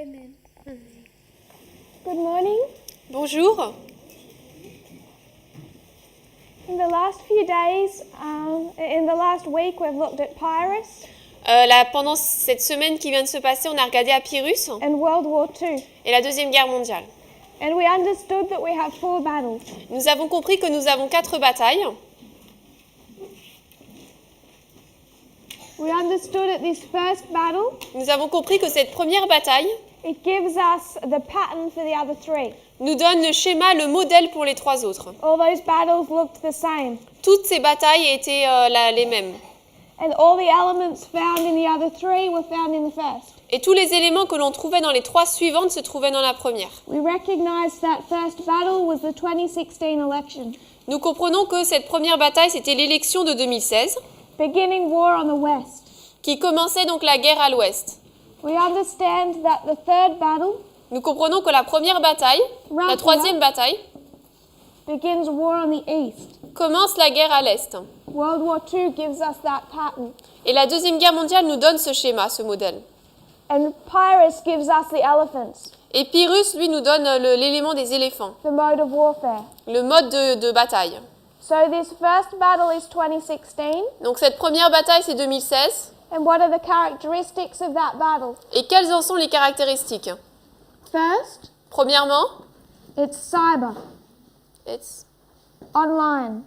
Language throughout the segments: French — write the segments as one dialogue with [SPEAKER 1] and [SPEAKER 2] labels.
[SPEAKER 1] Amen.
[SPEAKER 2] Good morning.
[SPEAKER 3] Bonjour.
[SPEAKER 2] In the last few days, in the last week, we've looked at Pyrrhus
[SPEAKER 3] Pendant cette semaine qui vient de se passer, on a regardé à Pyrrhus
[SPEAKER 2] and World War II.
[SPEAKER 3] et la Deuxième Guerre mondiale.
[SPEAKER 2] And we understood that we have 4 battles.
[SPEAKER 3] Nous avons compris que nous avons 4 batailles.
[SPEAKER 2] We understood that this first battle,
[SPEAKER 3] Nous avons compris que cette première bataille
[SPEAKER 2] it gives us the pattern for the other 3.
[SPEAKER 3] nous donne le schéma, le modèle pour les 3 autres.
[SPEAKER 2] All those battles looked the same.
[SPEAKER 3] Toutes ces batailles étaient les mêmes.
[SPEAKER 2] And all the elements found in the other 3 were found in the first.
[SPEAKER 3] Et tous les éléments que l'on trouvait dans les 3 suivantes se trouvaient dans la première.
[SPEAKER 2] We recognize that first battle was the 2016 election,
[SPEAKER 3] Nous comprenons que cette première bataille, c'était l'élection de 2016,
[SPEAKER 2] beginning war on the west.
[SPEAKER 3] qui commençait donc la guerre à l'ouest.
[SPEAKER 2] We understand that the third battle
[SPEAKER 3] Nous comprenons que la première bataille, la troisième bataille,
[SPEAKER 2] begins war on the east.
[SPEAKER 3] commence la guerre à l'est.
[SPEAKER 2] World War II gives us that pattern.
[SPEAKER 3] Et la Deuxième Guerre mondiale nous donne ce schéma, ce modèle.
[SPEAKER 2] And Pyrrhus gives us the elephants,
[SPEAKER 3] Et Pyrrhus, lui, nous donne l'élément des éléphants,
[SPEAKER 2] the mode of warfare.
[SPEAKER 3] le mode de bataille.
[SPEAKER 2] So this first battle is 2016.
[SPEAKER 3] Donc cette première bataille, c'est 2016.
[SPEAKER 2] And what are the characteristics of that battle?
[SPEAKER 3] Et quelles en sont les caractéristiques?
[SPEAKER 2] First,
[SPEAKER 3] Premièrement,
[SPEAKER 2] it's cyber, online.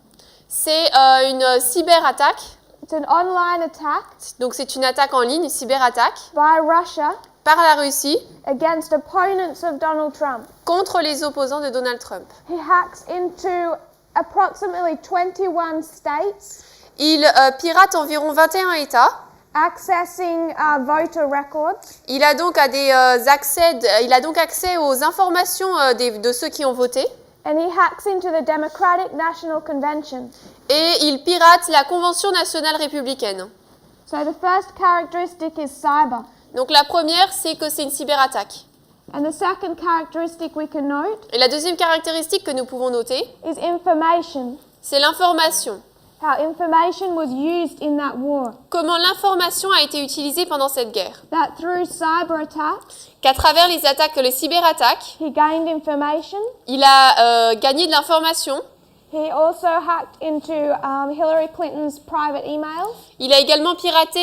[SPEAKER 3] c'est une cyberattaque.
[SPEAKER 2] It's an online attack
[SPEAKER 3] Donc c'est une attaque en ligne, une cyberattaque,
[SPEAKER 2] by Russia
[SPEAKER 3] par la Russie
[SPEAKER 2] against opponents of Donald Trump.
[SPEAKER 3] contre les opposants de Donald Trump.
[SPEAKER 2] He hacks into approximately 21 states,
[SPEAKER 3] Il pirate environ 21 États.
[SPEAKER 2] accessing voter records.
[SPEAKER 3] Il a donc accès aux informations de ceux qui ont voté.
[SPEAKER 2] And he hacks into the Democratic National Convention.
[SPEAKER 3] Et il pirate la Convention nationale républicaine.
[SPEAKER 2] So the first characteristic is cyber.
[SPEAKER 3] Donc la première, c'est que c'est une cyberattaque.
[SPEAKER 2] And the second characteristic we can note
[SPEAKER 3] Et la deuxième caractéristique que nous pouvons noter,
[SPEAKER 2] is information.
[SPEAKER 3] c'est l'information.
[SPEAKER 2] How information was used in that war.
[SPEAKER 3] Comment l'information a été utilisée pendant cette guerre.
[SPEAKER 2] That through cyber attacks,
[SPEAKER 3] Qu'à travers les cyberattaques,
[SPEAKER 2] he gained information.
[SPEAKER 3] il a gagné de l'information.
[SPEAKER 2] He also hacked into Hillary Clinton's private emails
[SPEAKER 3] Il a également piraté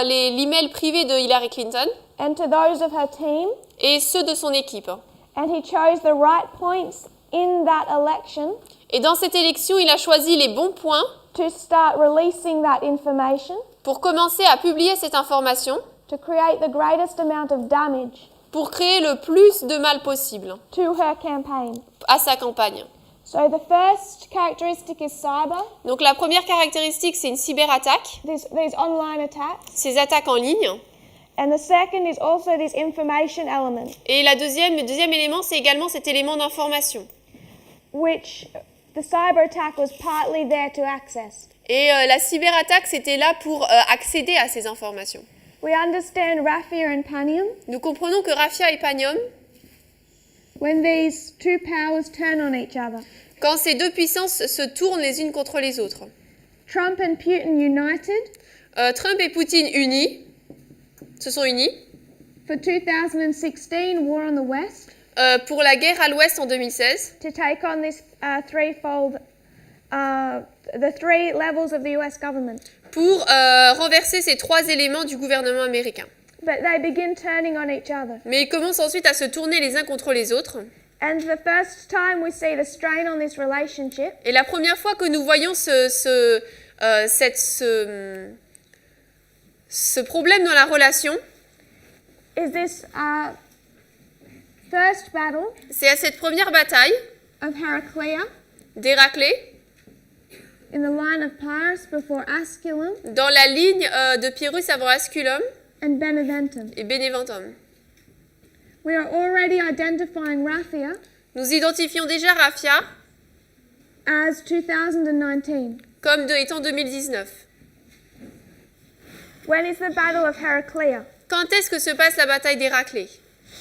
[SPEAKER 3] l'email privé de Hillary Clinton
[SPEAKER 2] and to those of her team.
[SPEAKER 3] et ceux de son équipe.
[SPEAKER 2] And he chose the right points in that election
[SPEAKER 3] Et dans cette élection, il a choisi les bons points
[SPEAKER 2] to start releasing that information
[SPEAKER 3] pour commencer à publier cette information
[SPEAKER 2] to create the greatest amount of damage
[SPEAKER 3] pour créer le plus de mal possible
[SPEAKER 2] to her campaign.
[SPEAKER 3] à sa campagne.
[SPEAKER 2] So the first characteristic is cyber,
[SPEAKER 3] Donc la première caractéristique, c'est une cyberattaque,
[SPEAKER 2] these online attacks.
[SPEAKER 3] ces attaques en ligne.
[SPEAKER 2] And the second is also this information element,
[SPEAKER 3] Et le deuxième élément, c'est également cet élément d'information.
[SPEAKER 2] which the cyber attack was partly there to access.
[SPEAKER 3] Et la cyberattaque, c'était là pour accéder à ces informations.
[SPEAKER 2] We understand Raphia and Panium.
[SPEAKER 3] Nous comprenons que Raphia et Panium,
[SPEAKER 2] When these two powers turn on each other,
[SPEAKER 3] quand ces deux puissances se tournent les unes contre les autres,
[SPEAKER 2] Trump and Putin united
[SPEAKER 3] Trump et Poutine se sont unis
[SPEAKER 2] for 2016 war on the West
[SPEAKER 3] pour la guerre à l'ouest en 2016
[SPEAKER 2] to take on this threefold, the 3 levels of the US government.
[SPEAKER 3] pour renverser ces 3 éléments du gouvernement américain.
[SPEAKER 2] But they begin turning on each other.
[SPEAKER 3] Mais ils commencent ensuite à se tourner les uns contre les autres.
[SPEAKER 2] And the first time we see the strain on this relationship
[SPEAKER 3] Et la première fois que nous voyons ce problème dans la relation,
[SPEAKER 2] is this first battle
[SPEAKER 3] c'est à cette première bataille
[SPEAKER 2] of Heraclea
[SPEAKER 3] d'Héraclée,
[SPEAKER 2] in the line of Pyrrhus before Asculum
[SPEAKER 3] dans la ligne de Pyrrhus avant Asculum
[SPEAKER 2] and Beneventum.
[SPEAKER 3] et Beneventum.
[SPEAKER 2] We are already identifying Raphia
[SPEAKER 3] Nous identifions déjà Raphia
[SPEAKER 2] as 2019.
[SPEAKER 3] comme étant 2019.
[SPEAKER 2] When is the battle of Heraclea?
[SPEAKER 3] Quand est-ce que se passe la bataille d'Héraclée?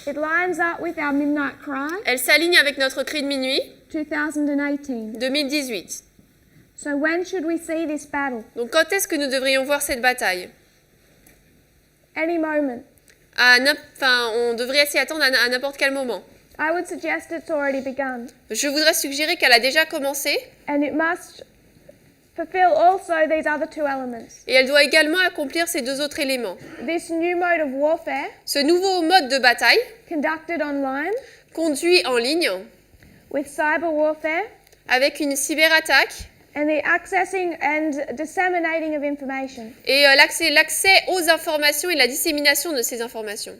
[SPEAKER 2] It lines up with our midnight cry,
[SPEAKER 3] Elle s'aligne avec notre cri de minuit,
[SPEAKER 2] 2018.
[SPEAKER 3] 2018.
[SPEAKER 2] So when should we see this battle?
[SPEAKER 3] Donc quand est-ce que nous devrions voir cette bataille?
[SPEAKER 2] Any moment.
[SPEAKER 3] on devrait s'y attendre à n'importe quel moment.
[SPEAKER 2] I would suggest it's already begun.
[SPEAKER 3] Je voudrais suggérer qu'elle a déjà commencé
[SPEAKER 2] And it must fulfill also these other two elements.
[SPEAKER 3] et elle doit également accomplir ces deux autres éléments.
[SPEAKER 2] This new mode of warfare,
[SPEAKER 3] Ce nouveau mode de bataille,
[SPEAKER 2] conducted online
[SPEAKER 3] conduit en ligne,
[SPEAKER 2] with cyber warfare,
[SPEAKER 3] avec une cyberattaque
[SPEAKER 2] and the accessing and disseminating of information.
[SPEAKER 3] et l'accès aux informations et la dissémination de ces informations.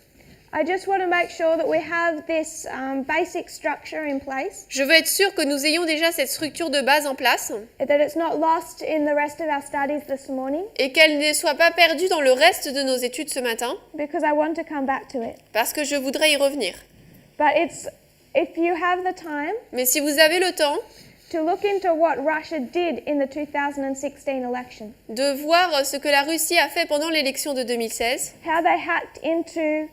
[SPEAKER 2] I just want to make sure that we have this basic structure in place,
[SPEAKER 3] Je veux être sûre que nous ayons déjà cette structure de base en place
[SPEAKER 2] that it's not lost in the rest of our studies this morning,
[SPEAKER 3] et qu'elle ne soit pas perdue dans le reste de nos études ce matin,
[SPEAKER 2] because I want to come back to it.
[SPEAKER 3] parce que je voudrais y revenir.
[SPEAKER 2] But if you have the time
[SPEAKER 3] Mais si vous avez le temps
[SPEAKER 2] to look into what Russia did in the 2016 election,
[SPEAKER 3] de voir ce que la Russie a fait pendant l'élection de 2016
[SPEAKER 2] how they hacked into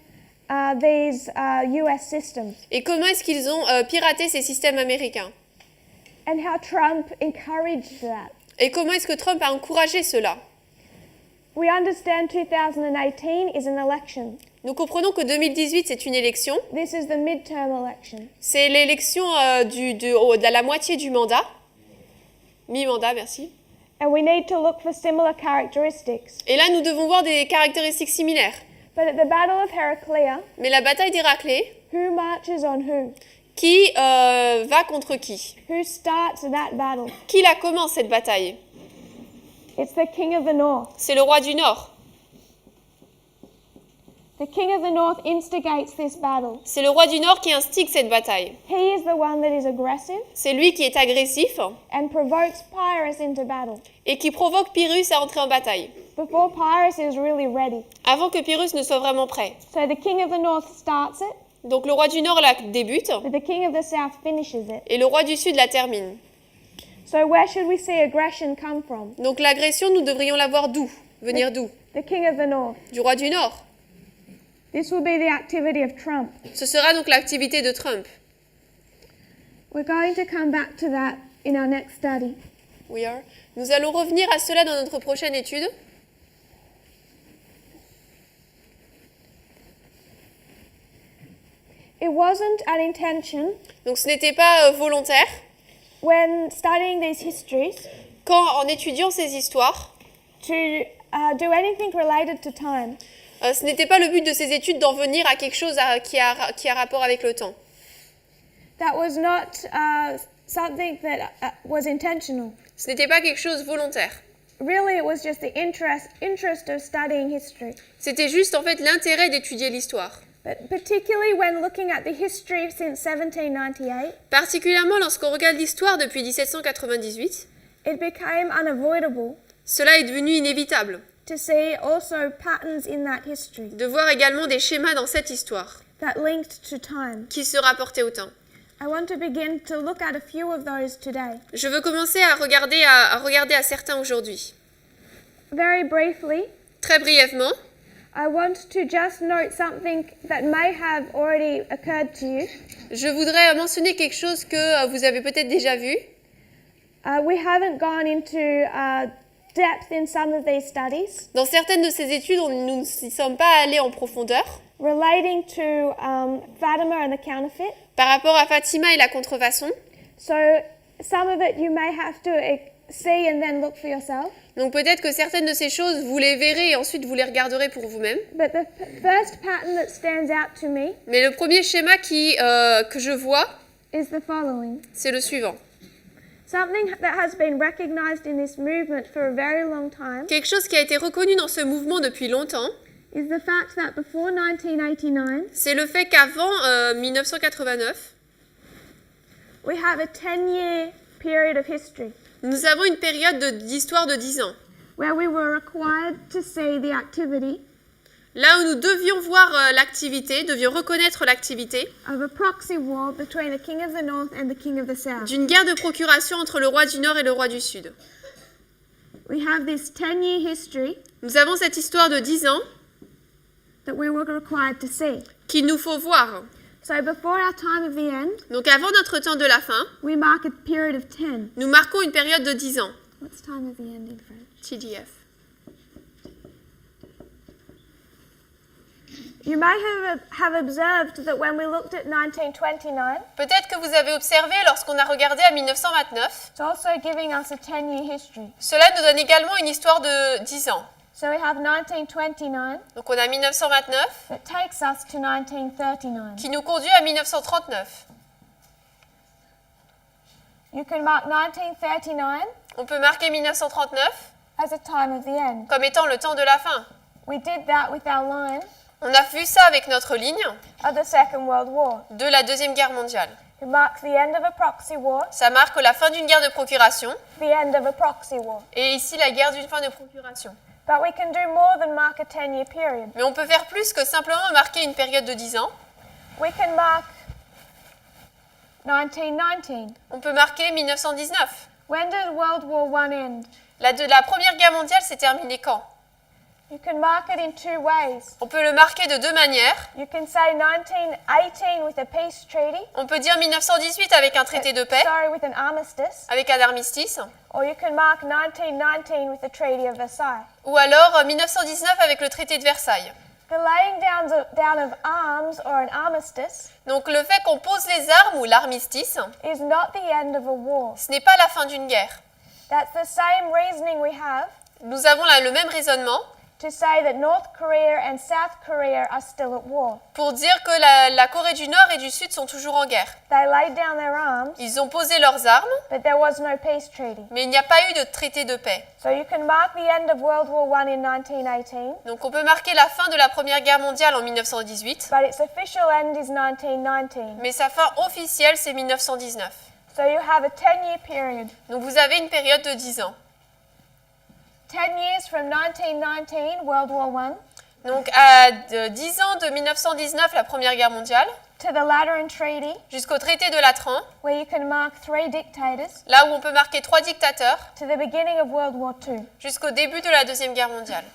[SPEAKER 2] these US systems,
[SPEAKER 3] et comment est-ce qu'ils ont piraté ces systèmes américains
[SPEAKER 2] and how Trump encouraged that.
[SPEAKER 3] et comment est-ce que Trump a encouragé cela.
[SPEAKER 2] We understand 2018 is an election.
[SPEAKER 3] Nous comprenons que 2018 c'est une élection,
[SPEAKER 2] This is the midterm election.
[SPEAKER 3] c'est l'élection de la moitié du mandat, mi-mandat, merci.
[SPEAKER 2] And we need to look for similar characteristics.
[SPEAKER 3] Et là nous devons voir des caractéristiques similaires.
[SPEAKER 2] But at the Battle of Heraclea,
[SPEAKER 3] Mais la bataille d'Héraclée,
[SPEAKER 2] who marches on who?
[SPEAKER 3] qui va contre qui?
[SPEAKER 2] Who starts that battle?
[SPEAKER 3] Qui la commence cette bataille?
[SPEAKER 2] It's the King of the North.
[SPEAKER 3] C'est le roi du Nord.
[SPEAKER 2] The King of the North instigates this battle.
[SPEAKER 3] C'est le roi du Nord qui instigue cette bataille.
[SPEAKER 2] He is the one that is aggressive
[SPEAKER 3] C'est lui qui est agressif
[SPEAKER 2] and provokes Pyrrhus into battle
[SPEAKER 3] et qui provoque Pyrrhus à entrer en bataille,
[SPEAKER 2] before Pyrrhus is really ready.
[SPEAKER 3] avant que Pyrrhus ne soit vraiment prêt.
[SPEAKER 2] So the King of the North starts it,
[SPEAKER 3] Donc le roi du Nord la débute
[SPEAKER 2] but the King of the South finishes it.
[SPEAKER 3] et le roi du Sud la termine.
[SPEAKER 2] So where should we see aggression come from?
[SPEAKER 3] Donc l'agression, nous devrions la voir d'où? Venir d'où?
[SPEAKER 2] The King of the North.
[SPEAKER 3] Du roi du Nord.
[SPEAKER 2] This will be the activity of Trump.
[SPEAKER 3] Ce sera donc l'activité de Trump.
[SPEAKER 2] We're going to come back to that in our next study.
[SPEAKER 3] We are. Nous allons revenir à cela dans notre prochaine étude.
[SPEAKER 2] It wasn't an intention
[SPEAKER 3] Donc ce n'était pas volontaire.
[SPEAKER 2] when studying these histories
[SPEAKER 3] Quand, en étudiant ces histoires,
[SPEAKER 2] to do anything related to time.
[SPEAKER 3] ce n'était pas le but de ces études d'en venir à quelque chose qui a rapport avec le temps.
[SPEAKER 2] That was not something that was intentional.
[SPEAKER 3] Ce n'était pas quelque chose volontaire.
[SPEAKER 2] Really, it was just the interest of studying history.
[SPEAKER 3] C'était juste en fait l'intérêt d'étudier l'histoire.
[SPEAKER 2] But particularly when looking at the history since 1798,
[SPEAKER 3] Particulièrement lorsqu'on regarde l'histoire depuis 1798,
[SPEAKER 2] it became unavoidable
[SPEAKER 3] cela est devenu inévitable.
[SPEAKER 2] to see also patterns in that history
[SPEAKER 3] De voir également des schémas dans cette histoire
[SPEAKER 2] that linked to time.
[SPEAKER 3] qui se rapportaient au temps.
[SPEAKER 2] I want to begin to look at a few of those today.
[SPEAKER 3] Je veux commencer à regarder à certains aujourd'hui.
[SPEAKER 2] Very briefly,
[SPEAKER 3] Très brièvement,
[SPEAKER 2] I want to just note something that may have already occurred to you.
[SPEAKER 3] je voudrais mentionner quelque chose que vous avez peut-être déjà vu.
[SPEAKER 2] We haven't gone into depth in some of these studies
[SPEAKER 3] Dans certaines de ces études, nous n'y sommes pas allés en profondeur
[SPEAKER 2] relating to Fatima and the counterfeit.
[SPEAKER 3] par rapport à Fatima et la contrefaçon.
[SPEAKER 2] So some of it you may have to see and then look for yourself.
[SPEAKER 3] Donc peut-être que certaines de ces choses, vous les verrez et ensuite vous les regarderez pour vous-même.
[SPEAKER 2] But the first pattern that stands out to me
[SPEAKER 3] Mais le premier schéma que je vois,
[SPEAKER 2] is the following.
[SPEAKER 3] c'est le suivant.
[SPEAKER 2] Something that has been recognized in this movement for a very long time
[SPEAKER 3] Quelque chose qui a été reconnu dans ce mouvement depuis longtemps,
[SPEAKER 2] is the fact that before 1989,
[SPEAKER 3] c'est le fait qu'avant 1989,
[SPEAKER 2] we have a 10-year period of history
[SPEAKER 3] nous avons une période d'histoire de 10 ans.
[SPEAKER 2] where we were required to see the activity
[SPEAKER 3] Là où nous devions voir l'activité, devions reconnaître l'activité
[SPEAKER 2] of a proxy war between the King of the North and the King of the South.
[SPEAKER 3] d'une guerre de procuration entre le roi du Nord et le roi du Sud.
[SPEAKER 2] We have this 10-year history
[SPEAKER 3] Nous avons cette histoire de 10 ans
[SPEAKER 2] that we were required to see.
[SPEAKER 3] qu'il nous faut voir.
[SPEAKER 2] So before our time of the end,
[SPEAKER 3] Donc avant notre temps de la fin,
[SPEAKER 2] we mark a period of 10.
[SPEAKER 3] nous marquons une période de 10 ans.
[SPEAKER 2] What's time of the end in French?
[SPEAKER 3] TDF.
[SPEAKER 2] You may have observed that when we looked at 1929,
[SPEAKER 3] Peut-être que vous avez observé lorsqu'on a regardé à 1929,
[SPEAKER 2] it's also giving us a 10-year history.
[SPEAKER 3] cela nous donne également une histoire de 10 ans.
[SPEAKER 2] So we have 1929
[SPEAKER 3] Donc on a 1929
[SPEAKER 2] that takes us to 1939.
[SPEAKER 3] qui nous conduit à 1939.
[SPEAKER 2] You can mark 1939
[SPEAKER 3] On peut marquer 1939
[SPEAKER 2] as a time of the end.
[SPEAKER 3] comme étant le temps de la fin.
[SPEAKER 2] We did that with our line
[SPEAKER 3] On a vu ça avec notre ligne
[SPEAKER 2] of the Second World War.
[SPEAKER 3] de la Deuxième Guerre mondiale.
[SPEAKER 2] It marks the end of a proxy war,
[SPEAKER 3] Ça marque la fin d'une guerre de procuration
[SPEAKER 2] the end of a proxy war.
[SPEAKER 3] et ici la guerre d'une fin de procuration.
[SPEAKER 2] But we can do more than mark a 10-year period.
[SPEAKER 3] Mais on peut faire plus que simplement marquer une période de 10 ans.
[SPEAKER 2] We can mark 1919.
[SPEAKER 3] On peut marquer 1919.
[SPEAKER 2] When did World War I end?
[SPEAKER 3] La Première Guerre mondiale s'est terminée quand?
[SPEAKER 2] You can mark it in two ways.
[SPEAKER 3] On peut le marquer de deux manières.
[SPEAKER 2] You can say 1918 with a peace treaty.
[SPEAKER 3] On peut dire 1918 avec un traité de paix,
[SPEAKER 2] Sorry, with an armistice.
[SPEAKER 3] avec un armistice.
[SPEAKER 2] Or you can mark 1919 with the Treaty of Versailles.
[SPEAKER 3] Ou alors 1919 avec le traité de Versailles.
[SPEAKER 2] The laying down of arms or an armistice
[SPEAKER 3] Donc le fait qu'on pose les armes ou l'armistice,
[SPEAKER 2] is not the end of a war.
[SPEAKER 3] ce n'est pas la fin d'une guerre.
[SPEAKER 2] That's the same reasoning we have
[SPEAKER 3] Nous avons là le même raisonnement
[SPEAKER 2] to say that North Korea and South Korea are still at war.
[SPEAKER 3] pour dire que la Corée du Nord et du Sud sont toujours en guerre.
[SPEAKER 2] They laid down their arms,
[SPEAKER 3] Ils ont posé leurs armes,
[SPEAKER 2] but there was no peace treaty.
[SPEAKER 3] mais il n'y a pas eu de traité de paix.
[SPEAKER 2] So you can mark the end of World War I in 1918,
[SPEAKER 3] Donc on peut marquer la fin de la Première Guerre mondiale en 1918,
[SPEAKER 2] but its official end is 1919.
[SPEAKER 3] mais sa fin officielle c'est 1919.
[SPEAKER 2] So you have a 10-year period.
[SPEAKER 3] Donc vous avez une période de 10 ans.
[SPEAKER 2] 10 years from 1919, World War I,
[SPEAKER 3] Donc à 10 ans de 1919, la Première Guerre mondiale,
[SPEAKER 2] to the Lateran Treaty,
[SPEAKER 3] jusqu'au traité de Latran,
[SPEAKER 2] where you can mark 3 dictators,
[SPEAKER 3] là où on peut marquer 3 dictateurs,
[SPEAKER 2] to the beginning of World War II.
[SPEAKER 3] jusqu'au début de la Deuxième Guerre mondiale.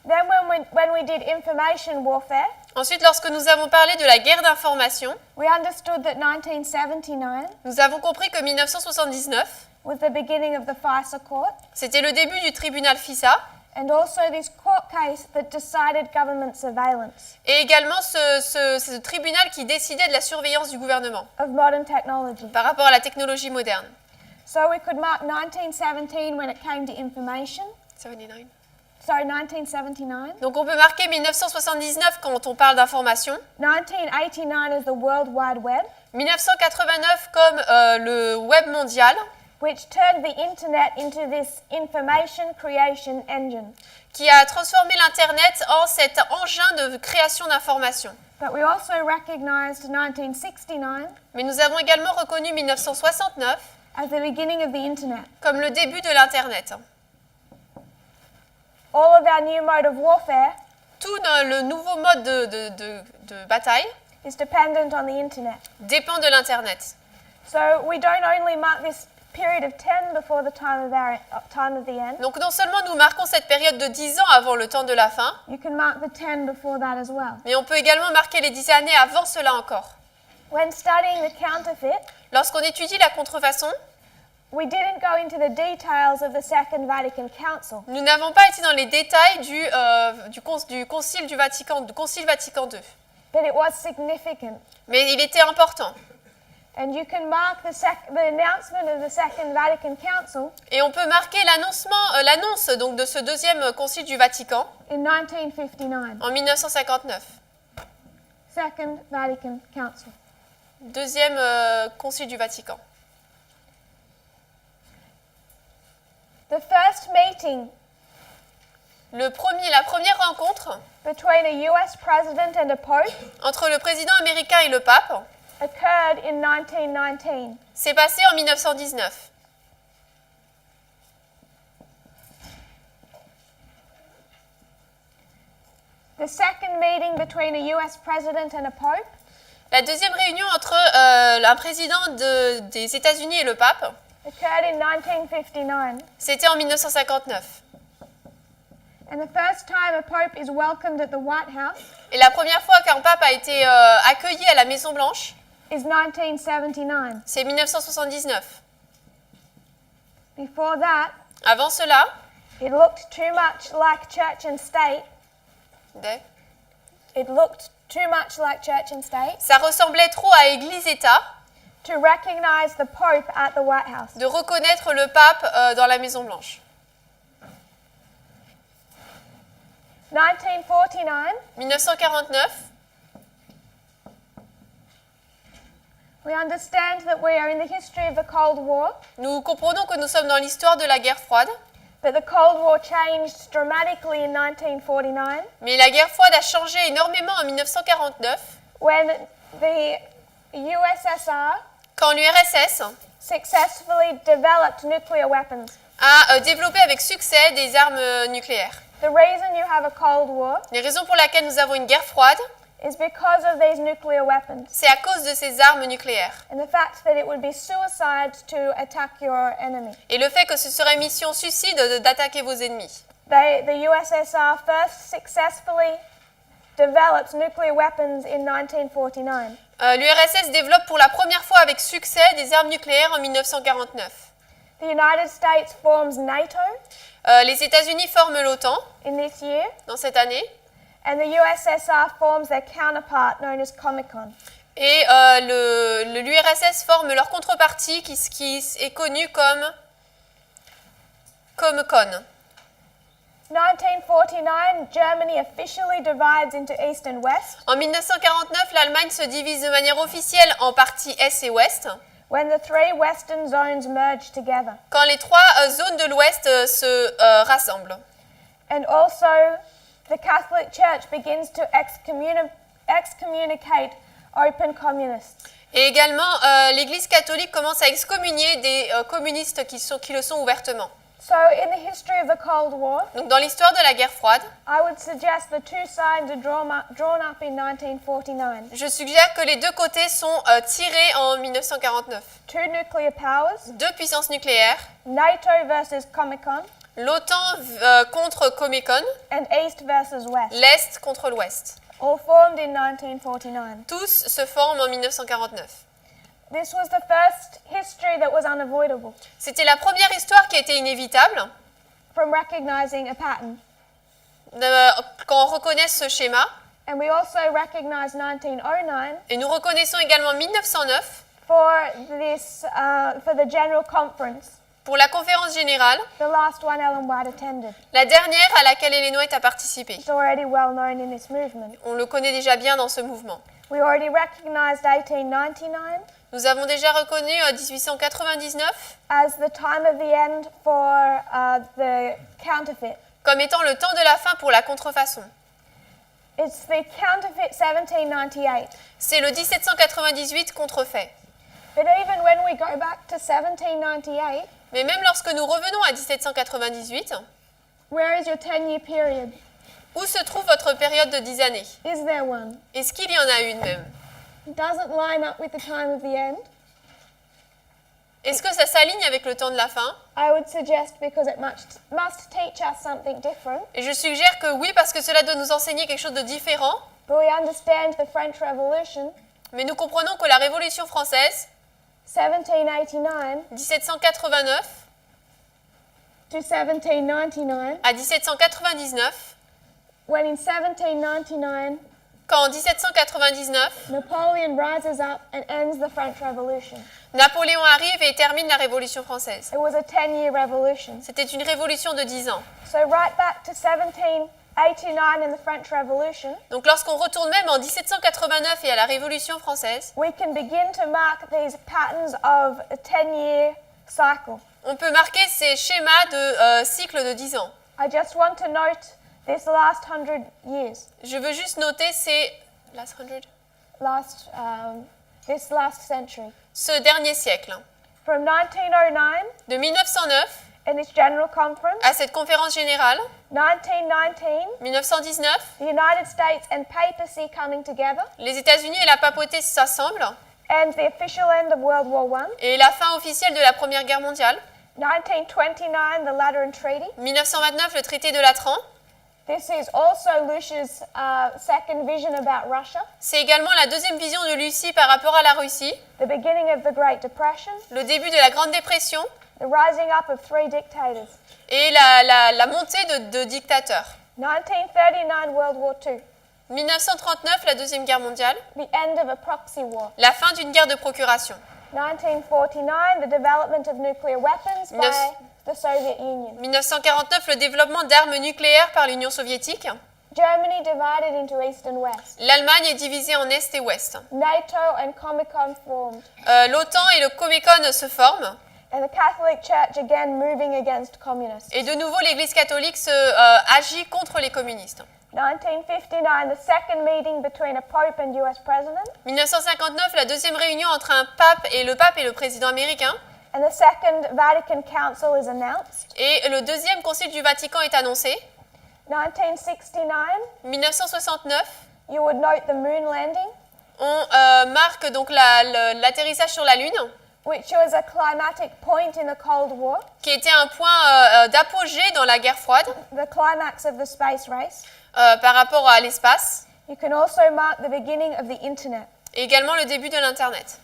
[SPEAKER 2] Then when we did information warfare,
[SPEAKER 3] Ensuite, lorsque nous avons parlé de la guerre d'information,
[SPEAKER 2] we understood that 1979
[SPEAKER 3] nous avons compris que 1979,
[SPEAKER 2] was the beginning of the FISA court,
[SPEAKER 3] c'était le début du tribunal FISA,
[SPEAKER 2] and also this court case that decided government surveillance
[SPEAKER 3] et également ce tribunal qui décidait de la surveillance du gouvernement
[SPEAKER 2] of modern technology.
[SPEAKER 3] par rapport à la technologie moderne.
[SPEAKER 2] So we could mark 1917 when it came to information.
[SPEAKER 3] 79.
[SPEAKER 2] Sorry, 1979.
[SPEAKER 3] Donc on peut marquer 1979 quand on parle d'information,
[SPEAKER 2] 1989 is the World Wide Web,
[SPEAKER 3] 1989 comme le web mondial,
[SPEAKER 2] which turned the internet into this information creation engine.
[SPEAKER 3] qui a transformé l'Internet en cet engin de création d'informations.
[SPEAKER 2] But we also recognized 1969
[SPEAKER 3] Mais nous avons également reconnu 1969
[SPEAKER 2] as the beginning of the internet.
[SPEAKER 3] comme le début de l'Internet.
[SPEAKER 2] All of our new mode of warfare
[SPEAKER 3] Tout le nouveau mode de bataille
[SPEAKER 2] is dependent on the internet.
[SPEAKER 3] dépend de l'Internet.
[SPEAKER 2] So we don't only mark this period of 10 before the time of the end.
[SPEAKER 3] Donc non seulement nous marquons cette période de 10 ans avant le temps de la fin,
[SPEAKER 2] You can mark the 10 before that as well.
[SPEAKER 3] mais on peut également marquer les 10 années avant cela encore.
[SPEAKER 2] When studying the counterfeit,
[SPEAKER 3] Lorsqu'on étudie la contrefaçon,
[SPEAKER 2] we didn't go into the details of the Second Vatican Council,
[SPEAKER 3] nous n'avons pas été dans les détails du Concile du Vatican, du Concile Vatican II.
[SPEAKER 2] but it was significant.
[SPEAKER 3] Mais il était important.
[SPEAKER 2] And you can mark the announcement of the Second Vatican Council
[SPEAKER 3] Et on peut marquer l'annonce donc de ce deuxième Concile du Vatican
[SPEAKER 2] in 1959.
[SPEAKER 3] en 1959.
[SPEAKER 2] Second Vatican Council.
[SPEAKER 3] Deuxième Concile du Vatican.
[SPEAKER 2] The first meeting
[SPEAKER 3] La première rencontre
[SPEAKER 2] between a US president and a pope
[SPEAKER 3] entre le président américain et le pape
[SPEAKER 2] occurred in 1919.
[SPEAKER 3] s'est passée en 1919.
[SPEAKER 2] The second meeting between a US president and a pope
[SPEAKER 3] La deuxième réunion entre un président des États-Unis et le pape,
[SPEAKER 2] occurred in 1959.
[SPEAKER 3] c'était en 1959.
[SPEAKER 2] And the first time a pope is welcomed at the White House
[SPEAKER 3] Et la première fois qu'un pape a été accueilli à la Maison Blanche,
[SPEAKER 2] is 1979.
[SPEAKER 3] c'est 1979.
[SPEAKER 2] Before that,
[SPEAKER 3] Avant cela,
[SPEAKER 2] it looked too much like church and state It looked too much like church and state
[SPEAKER 3] Ça ressemblait trop à Église-État
[SPEAKER 2] to recognize the Pope at the White House.
[SPEAKER 3] de reconnaître le pape dans la Maison-Blanche.
[SPEAKER 2] 1949,
[SPEAKER 3] 1949,
[SPEAKER 2] we understand that we are in the history of the Cold War,
[SPEAKER 3] nous comprenons que nous sommes dans l'histoire de la guerre froide,
[SPEAKER 2] but the Cold War changed dramatically in 1949
[SPEAKER 3] mais la guerre froide a changé énormément en 1949
[SPEAKER 2] when the USSR
[SPEAKER 3] quand l'URSS
[SPEAKER 2] successfully developed nuclear weapons.
[SPEAKER 3] a développé avec succès des armes nucléaires.
[SPEAKER 2] The reason you have a Cold War
[SPEAKER 3] Les raisons pour lesquelles nous avons une guerre froide,
[SPEAKER 2] is because of these nuclear weapons
[SPEAKER 3] c'est à cause de ces armes nucléaires.
[SPEAKER 2] and the fact that it would be suicide to attack your enemy.
[SPEAKER 3] Et le fait que ce serait mission suicide d'attaquer vos ennemis.
[SPEAKER 2] The USSR first successfully developed nuclear weapons in 1949.
[SPEAKER 3] L'URSS développe pour la première fois avec succès des armes nucléaires en 1949.
[SPEAKER 2] The United States forms NATO
[SPEAKER 3] Les États-Unis forment l'OTAN
[SPEAKER 2] in this year,
[SPEAKER 3] dans cette année
[SPEAKER 2] and the USSR forms their counterpart known as Comecon.
[SPEAKER 3] et l'URSS forme leur contrepartie qui est connue comme Comecon.
[SPEAKER 2] 1949, Germany officially divides into East and West
[SPEAKER 3] En 1949, l'Allemagne se divise de manière officielle en parties Est et Ouest,
[SPEAKER 2] when the three Western zones merge together.
[SPEAKER 3] quand les trois zones de l'Ouest se rassemblent.
[SPEAKER 2] And also, the Catholic Church begins to excommunicate open communists.
[SPEAKER 3] Et également, l'Église catholique commence à excommunier des communistes qui le sont ouvertement.
[SPEAKER 2] So, in the history of the Cold War,
[SPEAKER 3] Donc, dans l'histoire de la guerre froide,
[SPEAKER 2] I would suggest the two sides are drawn up in 1949.
[SPEAKER 3] je suggère que les deux côtés sont tirés en 1949.
[SPEAKER 2] Two nuclear powers,
[SPEAKER 3] Deux puissances nucléaires,
[SPEAKER 2] NATO versus Comecon,
[SPEAKER 3] l'OTAN contre Comecon,
[SPEAKER 2] and East versus West,
[SPEAKER 3] l'Est contre l'Ouest.
[SPEAKER 2] all formed in 1949.
[SPEAKER 3] Tous se forment en 1949.
[SPEAKER 2] This was the first history that was unavoidable
[SPEAKER 3] C'était la première histoire qui était inévitable,
[SPEAKER 2] from recognizing a pattern.
[SPEAKER 3] quand on reconnaît ce schéma.
[SPEAKER 2] And we also recognize 1909
[SPEAKER 3] Et nous reconnaissons également 1909
[SPEAKER 2] for the General Conference,
[SPEAKER 3] pour la conférence générale,
[SPEAKER 2] the last one Ellen White attended.
[SPEAKER 3] la dernière à laquelle Ellen White a participé.
[SPEAKER 2] It's already well known in this movement.
[SPEAKER 3] On le connaît déjà bien dans ce mouvement.
[SPEAKER 2] We already recognized 1899
[SPEAKER 3] Nous avons déjà reconnu 1899
[SPEAKER 2] as the time of the end for the counterfeit.
[SPEAKER 3] comme étant le temps de la fin pour la contrefaçon.
[SPEAKER 2] It's the counterfeit 1798.
[SPEAKER 3] C'est le 1798 contrefait.
[SPEAKER 2] But even when we go back to 1798,
[SPEAKER 3] Mais même lorsque nous revenons à 1798,
[SPEAKER 2] where is your 10-year period?
[SPEAKER 3] où se trouve votre période de 10 années?
[SPEAKER 2] Is there one?
[SPEAKER 3] Est-ce qu'il y en a une même?
[SPEAKER 2] It doesn't line up with the time of the end.
[SPEAKER 3] Est-ce que ça s'aligne avec le temps de la fin?
[SPEAKER 2] I would suggest because it must teach us something different.
[SPEAKER 3] Et je suggère que oui, parce que cela doit nous enseigner quelque chose de différent.
[SPEAKER 2] But we understand the French Revolution,
[SPEAKER 3] Mais nous comprenons que la Révolution française,
[SPEAKER 2] 1789
[SPEAKER 3] 1789
[SPEAKER 2] to 1799,
[SPEAKER 3] à 1799,
[SPEAKER 2] when in 1799
[SPEAKER 3] quand en 1799,
[SPEAKER 2] Napoleon rises up and ends the French Revolution.
[SPEAKER 3] Napoléon arrive et termine la Révolution française.
[SPEAKER 2] It was a 10-year revolution.
[SPEAKER 3] C'était une révolution de 10 ans.
[SPEAKER 2] So right back to 1789 in the French Revolution,
[SPEAKER 3] Donc lorsqu'on retourne même en 1789 et à la Révolution française,
[SPEAKER 2] we can begin to mark these patterns of a 10-year cycle.
[SPEAKER 3] on peut marquer ces schémas de cycle de 10 ans.
[SPEAKER 2] I just want to note this last 100 years,
[SPEAKER 3] Je veux juste noter ces...
[SPEAKER 2] this last century.
[SPEAKER 3] ce dernier siècle.
[SPEAKER 2] From 1909
[SPEAKER 3] De 1909
[SPEAKER 2] in this General Conference,
[SPEAKER 3] à cette conférence générale,
[SPEAKER 2] 1919,
[SPEAKER 3] 1919,
[SPEAKER 2] the United States and papacy coming together,
[SPEAKER 3] les États-Unis et la papauté s'assemblent
[SPEAKER 2] and the official end of World War I.
[SPEAKER 3] et la fin officielle de la Première Guerre mondiale.
[SPEAKER 2] 1929, the Lateran Treaty.
[SPEAKER 3] 1929, le traité de Latran.
[SPEAKER 2] This is also Lucia's second vision about Russia,
[SPEAKER 3] C'est également la deuxième vision de Lucie par rapport à la Russie,
[SPEAKER 2] the beginning of the Great Depression,
[SPEAKER 3] le début de la Grande Dépression
[SPEAKER 2] the rising up of three dictators.
[SPEAKER 3] et la montée de dictateurs.
[SPEAKER 2] 1939, World War II.
[SPEAKER 3] 1939, la Deuxième Guerre mondiale.
[SPEAKER 2] the end of a proxy war.
[SPEAKER 3] La fin d'une guerre de procuration.
[SPEAKER 2] 1949, the development of nuclear weapons by the Soviet Union.
[SPEAKER 3] 1949, le développement d'armes nucléaires par l'Union soviétique.
[SPEAKER 2] Germany divided into East and West.
[SPEAKER 3] L'Allemagne est divisée en Est et Ouest.
[SPEAKER 2] NATO and Comecon formed.
[SPEAKER 3] L'OTAN et le Comecon se forment.
[SPEAKER 2] And the Catholic Church again moving against communists.
[SPEAKER 3] Et de nouveau, l'Église catholique agit contre les communistes.
[SPEAKER 2] 1959, the second meeting between a Pope and US President.
[SPEAKER 3] 1959, la deuxième réunion entre un pape et le président américain.
[SPEAKER 2] And the Second Vatican Council is announced.
[SPEAKER 3] Et le deuxième concile du Vatican est annoncé.
[SPEAKER 2] 1969,
[SPEAKER 3] 1969,
[SPEAKER 2] you would note the moon landing,
[SPEAKER 3] on marque donc l'atterrissage sur la Lune,
[SPEAKER 2] which was a climatic point in the Cold War,
[SPEAKER 3] qui était un point d'apogée dans la guerre froide
[SPEAKER 2] the climax of the space race.
[SPEAKER 3] par rapport à l'espace,
[SPEAKER 2] You can also mark the beginning of the Internet.
[SPEAKER 3] et également le début de l'Internet.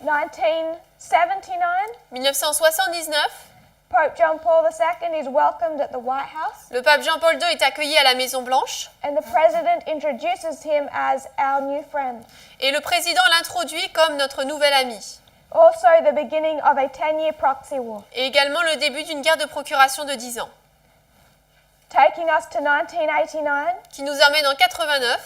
[SPEAKER 2] 1979,
[SPEAKER 3] 1979,
[SPEAKER 2] Pope John Paul II is welcomed at the White House,
[SPEAKER 3] le pape Jean-Paul II est accueilli à la Maison Blanche,
[SPEAKER 2] and the President introduces him as our new friend.
[SPEAKER 3] et le président l'introduit comme notre nouvel ami.
[SPEAKER 2] Also the beginning of a 10-year proxy war,
[SPEAKER 3] Et également le début d'une guerre de procuration de 10 ans,
[SPEAKER 2] taking us to 1989,
[SPEAKER 3] qui nous emmène en 89,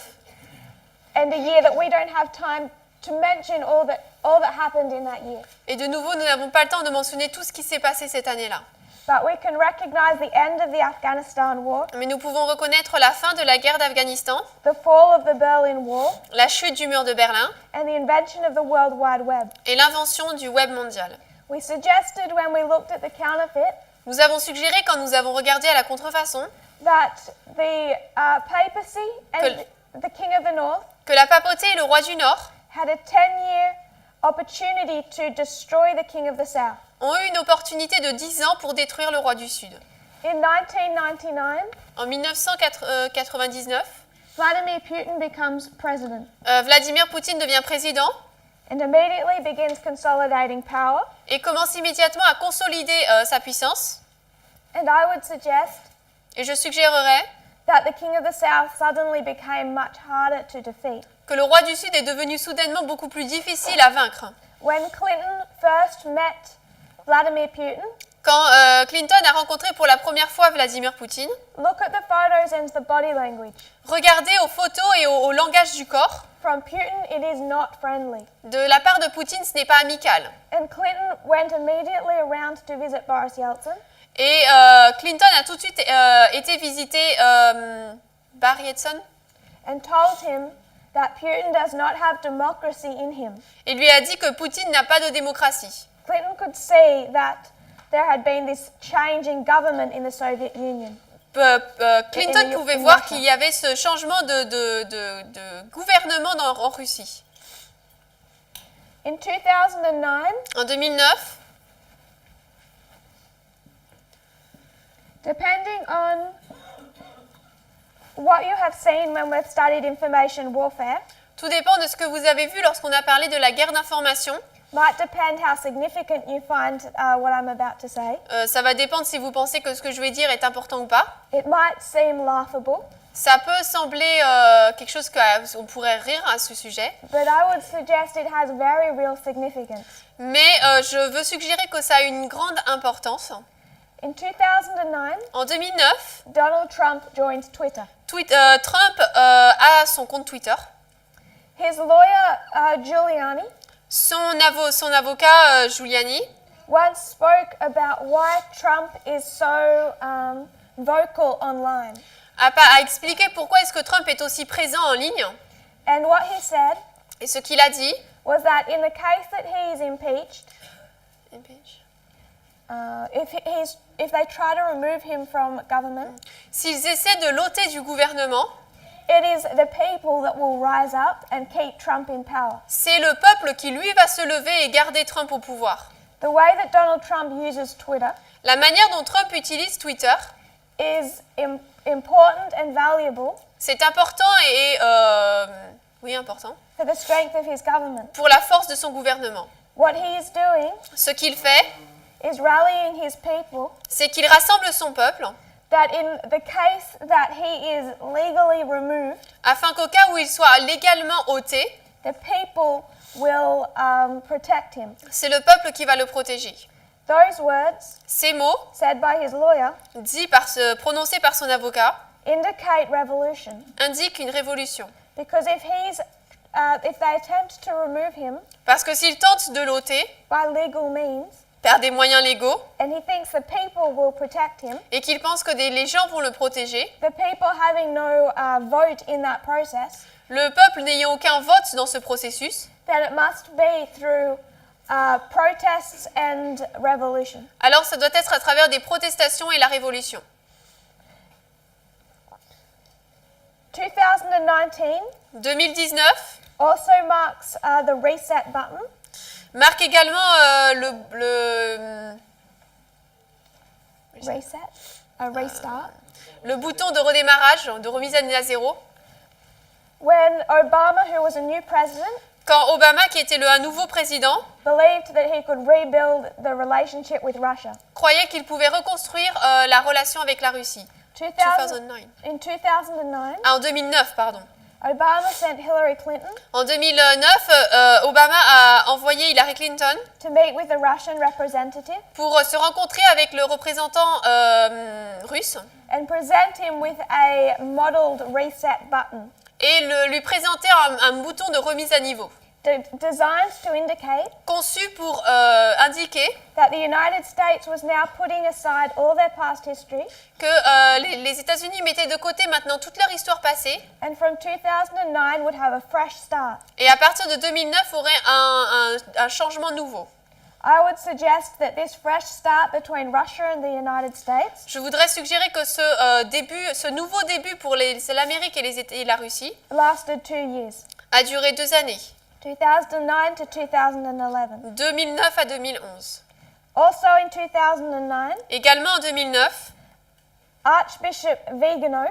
[SPEAKER 2] and a year that we don't have time to mention all that happened in that year.
[SPEAKER 3] et de nouveau, nous n'avons pas le temps de mentionner tout ce qui s'est passé cette année-là.
[SPEAKER 2] But we can recognize the end of the Afghanistan war,
[SPEAKER 3] Mais nous pouvons reconnaître la fin de la guerre d'Afghanistan,
[SPEAKER 2] the fall of the Berlin Wall,
[SPEAKER 3] la chute du mur de Berlin
[SPEAKER 2] and the invention of the World Wide Web.
[SPEAKER 3] et l'invention du web mondial.
[SPEAKER 2] We suggested when we looked at the counterfeit
[SPEAKER 3] Nous avons suggéré, quand nous avons regardé à la contrefaçon,
[SPEAKER 2] that the papacy and the King of the North
[SPEAKER 3] que la papauté et le roi du Nord
[SPEAKER 2] had a 10-year opportunity to destroy the King of the South.
[SPEAKER 3] ont eu une opportunité de 10 ans pour détruire le roi du Sud.
[SPEAKER 2] In 1999,
[SPEAKER 3] En 1999,
[SPEAKER 2] Vladimir Putin becomes president
[SPEAKER 3] Vladimir Poutine devient président
[SPEAKER 2] and immediately begins consolidating power.
[SPEAKER 3] et commence immédiatement à consolider sa puissance.
[SPEAKER 2] And I would suggest
[SPEAKER 3] Et je suggérerais
[SPEAKER 2] that the King of the South suddenly became much harder to defeat.
[SPEAKER 3] que le roi du Sud est devenu soudainement beaucoup plus difficile à vaincre.
[SPEAKER 2] When Clinton first met Vladimir Putin,
[SPEAKER 3] Quand Clinton a rencontré pour la première fois Vladimir Poutine,
[SPEAKER 2] look at the photos and the body language.
[SPEAKER 3] regardez aux photos et au langage du corps.
[SPEAKER 2] From Putin, it is not friendly.
[SPEAKER 3] De la part de Poutine, ce n'est pas amical.
[SPEAKER 2] And Clinton went immediately around to visit Boris Yeltsin.
[SPEAKER 3] Et Clinton a tout de suite été visiter Barry Edson
[SPEAKER 2] And told him that Putin does not have democracy in him.
[SPEAKER 3] et lui a dit que Poutine n'a pas de démocratie.
[SPEAKER 2] Clinton could see that there had been this change in government in the Soviet Union.
[SPEAKER 3] Clinton pouvait voir qu'il y avait ce changement de gouvernement en Russie.
[SPEAKER 2] In 2009,
[SPEAKER 3] En 2009,
[SPEAKER 2] depending on what you have seen when we've studied information warfare,
[SPEAKER 3] tout dépend de ce que vous avez vu lorsqu'on a parlé de la guerre d'information.
[SPEAKER 2] might depend how significant you find what I'm about to say.
[SPEAKER 3] Ça va dépendre si vous pensez que ce que je vais dire est important ou pas.
[SPEAKER 2] It might seem laughable,
[SPEAKER 3] Ça peut sembler quelque chose qu'on pourrait rire à ce sujet,
[SPEAKER 2] but I would suggest it has very real significance.
[SPEAKER 3] mais je veux suggérer que ça a une grande importance.
[SPEAKER 2] In 2009,
[SPEAKER 3] En 2009,
[SPEAKER 2] Donald Trump joined Twitter.
[SPEAKER 3] Trump a son compte Twitter.
[SPEAKER 2] His lawyer, Giuliani,
[SPEAKER 3] Son avocat Giuliani
[SPEAKER 2] once spoke about why Trump is so vocal online.
[SPEAKER 3] a expliqué pourquoi est-ce que Trump est aussi présent en ligne.
[SPEAKER 2] And what he said
[SPEAKER 3] Et ce qu'il a dit,
[SPEAKER 2] was that in the case that he is impeached, if they try to remove him from government,
[SPEAKER 3] s'ils essaient de l'ôter du gouvernement,
[SPEAKER 2] it is the people that will rise up and keep Trump in power.
[SPEAKER 3] c'est le peuple qui, lui, va se lever et garder Trump au pouvoir.
[SPEAKER 2] The way that Donald Trump uses Twitter
[SPEAKER 3] La manière dont Trump utilise Twitter,
[SPEAKER 2] is important and valuable
[SPEAKER 3] c'est important et oui, important
[SPEAKER 2] for the strength of his government.
[SPEAKER 3] pour la force de son gouvernement.
[SPEAKER 2] What he is doing
[SPEAKER 3] Ce qu'il fait,
[SPEAKER 2] is rallying his people
[SPEAKER 3] c'est qu'il rassemble son peuple
[SPEAKER 2] that in the case that he is legally removed,
[SPEAKER 3] afin qu'au cas où il soit légalement ôté,
[SPEAKER 2] the people will protect him.
[SPEAKER 3] c'est le peuple qui va le protéger.
[SPEAKER 2] Those words,
[SPEAKER 3] Ces mots,
[SPEAKER 2] said by his lawyer,
[SPEAKER 3] prononcés par son avocat,
[SPEAKER 2] indicate revolution.
[SPEAKER 3] indiquent une révolution.
[SPEAKER 2] Because if they attempt to remove him
[SPEAKER 3] Parce que s'il tente de l'ôter
[SPEAKER 2] by legal means,
[SPEAKER 3] par des moyens légaux
[SPEAKER 2] and he thinks the people will protect him,
[SPEAKER 3] et qu'il pense que les gens vont le protéger,
[SPEAKER 2] the people having no vote in that process,
[SPEAKER 3] le peuple n'ayant aucun vote dans ce processus,
[SPEAKER 2] then it must be through protests and revolution.
[SPEAKER 3] alors ça doit être à travers des protestations et la révolution. 2019
[SPEAKER 2] also marks the reset button.
[SPEAKER 3] marque également le bouton de redémarrage, de remise à zéro.
[SPEAKER 2] When Obama, who was a new president,
[SPEAKER 3] Quand Obama, qui était un nouveau président,
[SPEAKER 2] believed that he could rebuild the relationship with Russia.
[SPEAKER 3] Croyait qu'il pouvait reconstruire la relation avec la Russie.
[SPEAKER 2] 2009. In 2009,
[SPEAKER 3] en 2009, pardon.
[SPEAKER 2] Obama sent Hillary Clinton
[SPEAKER 3] En 2009, Obama a envoyé Hillary Clinton
[SPEAKER 2] to meet with the Russian representative
[SPEAKER 3] pour se rencontrer avec le représentant russe
[SPEAKER 2] and present him with a modeled reset button
[SPEAKER 3] et lui présenter un bouton de remise à niveau
[SPEAKER 2] designed to indicate
[SPEAKER 3] conçu pour indiquer
[SPEAKER 2] that the United States was now putting aside all their past history
[SPEAKER 3] que les États-Unis mettaient de côté maintenant toute leur histoire passée
[SPEAKER 2] and from 2009 would have a fresh start.
[SPEAKER 3] et à partir de 2009 aurait un changement nouveau.
[SPEAKER 2] I would suggest that this fresh start between Russia and the United States
[SPEAKER 3] Je voudrais suggérer que ce nouveau début pour l'Amérique et la Russie
[SPEAKER 2] lasted 2 years,
[SPEAKER 3] a duré 2 années,
[SPEAKER 2] 2009 to 2011.
[SPEAKER 3] 2009 à 2011.
[SPEAKER 2] Also in 2009,
[SPEAKER 3] Également en 2009,
[SPEAKER 2] Archbishop Vigano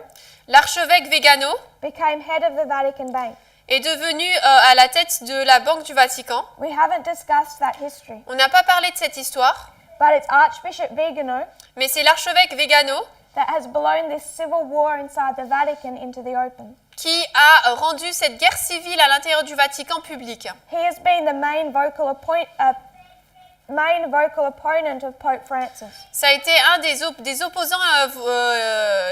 [SPEAKER 3] l'archevêque Vigano
[SPEAKER 2] became head of the Vatican Bank.
[SPEAKER 3] est devenu à la tête de la Banque du Vatican.
[SPEAKER 2] We haven't discussed that history,
[SPEAKER 3] On n'a pas parlé de cette histoire,
[SPEAKER 2] but it's Archbishop Vigano
[SPEAKER 3] mais c'est l'archevêque Vigano
[SPEAKER 2] that has blown this civil war inside the Vatican into the open.
[SPEAKER 3] qui a rendu cette guerre civile à l'intérieur du Vatican publique.
[SPEAKER 2] He has been the main vocal opponent of Pope Francis.
[SPEAKER 3] Ça a été un des opposants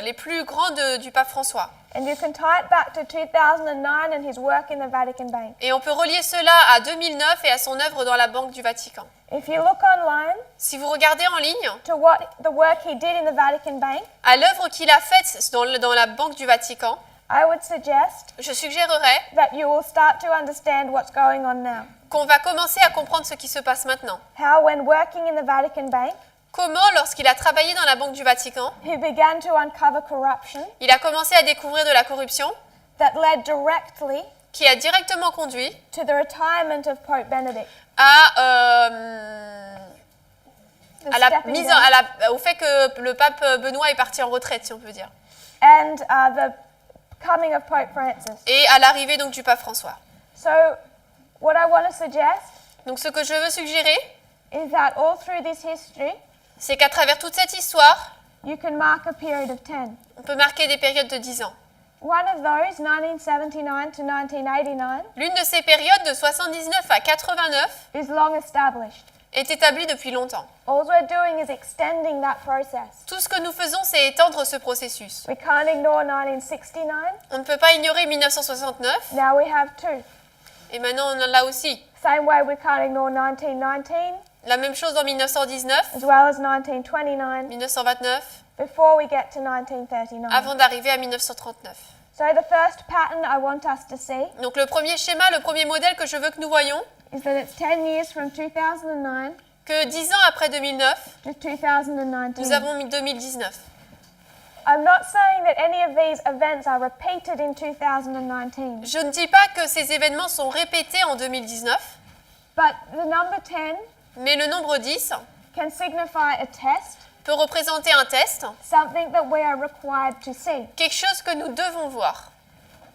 [SPEAKER 3] les plus grands du pape François.
[SPEAKER 2] And you can tie it back to 2009 and his work in the Vatican Bank.
[SPEAKER 3] Et on peut relier cela à 2009 et à son œuvre dans la Banque du Vatican.
[SPEAKER 2] If you look online
[SPEAKER 3] Si vous regardez en ligne,
[SPEAKER 2] to the work he did in the Vatican Bank,
[SPEAKER 3] à l'œuvre qu'il a faite dans la Banque du Vatican,
[SPEAKER 2] I would suggest
[SPEAKER 3] je suggérerais
[SPEAKER 2] that you will start to understand what's going on now.
[SPEAKER 3] qu'on va commencer à comprendre ce qui se passe maintenant.
[SPEAKER 2] How when working in the Vatican Bank,
[SPEAKER 3] Comment, lorsqu'il a travaillé dans la Banque du Vatican,
[SPEAKER 2] he began to uncover corruption
[SPEAKER 3] il a commencé à découvrir de la corruption
[SPEAKER 2] that led directly
[SPEAKER 3] qui a directement conduit
[SPEAKER 2] to the retirement of Pope Benedict. The
[SPEAKER 3] à la
[SPEAKER 2] stepping
[SPEAKER 3] mise
[SPEAKER 2] down,
[SPEAKER 3] au fait que le pape Benoît est parti en retraite, si on peut dire,
[SPEAKER 2] and the coming of Pope Francis.
[SPEAKER 3] et à l'arrivée donc du pape François.
[SPEAKER 2] So what I want to suggest
[SPEAKER 3] Donc ce que je veux suggérer,
[SPEAKER 2] is that all through this history,
[SPEAKER 3] c'est qu'à travers toute cette histoire,
[SPEAKER 2] you can mark a period of 10.
[SPEAKER 3] on peut marquer des périodes de 10 ans.
[SPEAKER 2] One of those, 1979 to 1989,
[SPEAKER 3] L'une de ces périodes de 79 à 89
[SPEAKER 2] is long established.
[SPEAKER 3] est établie depuis longtemps.
[SPEAKER 2] All we're doing is extending that process.
[SPEAKER 3] Tout ce que nous faisons, c'est étendre ce processus.
[SPEAKER 2] We can't ignore 1969.
[SPEAKER 3] On ne peut pas ignorer 1969,
[SPEAKER 2] Now we have two.
[SPEAKER 3] et maintenant on en a aussi.
[SPEAKER 2] Same way we can't ignore 1919
[SPEAKER 3] La même chose en 1919,
[SPEAKER 2] as well as 1929
[SPEAKER 3] 1929,
[SPEAKER 2] before we get to 1939.
[SPEAKER 3] avant d'arriver à 1939.
[SPEAKER 2] So the first pattern I want us to see
[SPEAKER 3] Donc le premier schéma, le premier modèle que je veux que nous voyons,
[SPEAKER 2] is that it's 10 years from 2009
[SPEAKER 3] que 10 ans après 2009,
[SPEAKER 2] to 2019.
[SPEAKER 3] nous avons mis 2019.
[SPEAKER 2] I'm not saying that any of these events are repeated in 2019,
[SPEAKER 3] Je ne dis pas que ces événements sont répétés en 2019,
[SPEAKER 2] but the number 10
[SPEAKER 3] mais le nombre 10
[SPEAKER 2] can signify a test,
[SPEAKER 3] peut représenter un test,
[SPEAKER 2] something that we are required to see.
[SPEAKER 3] quelque chose que nous devons voir.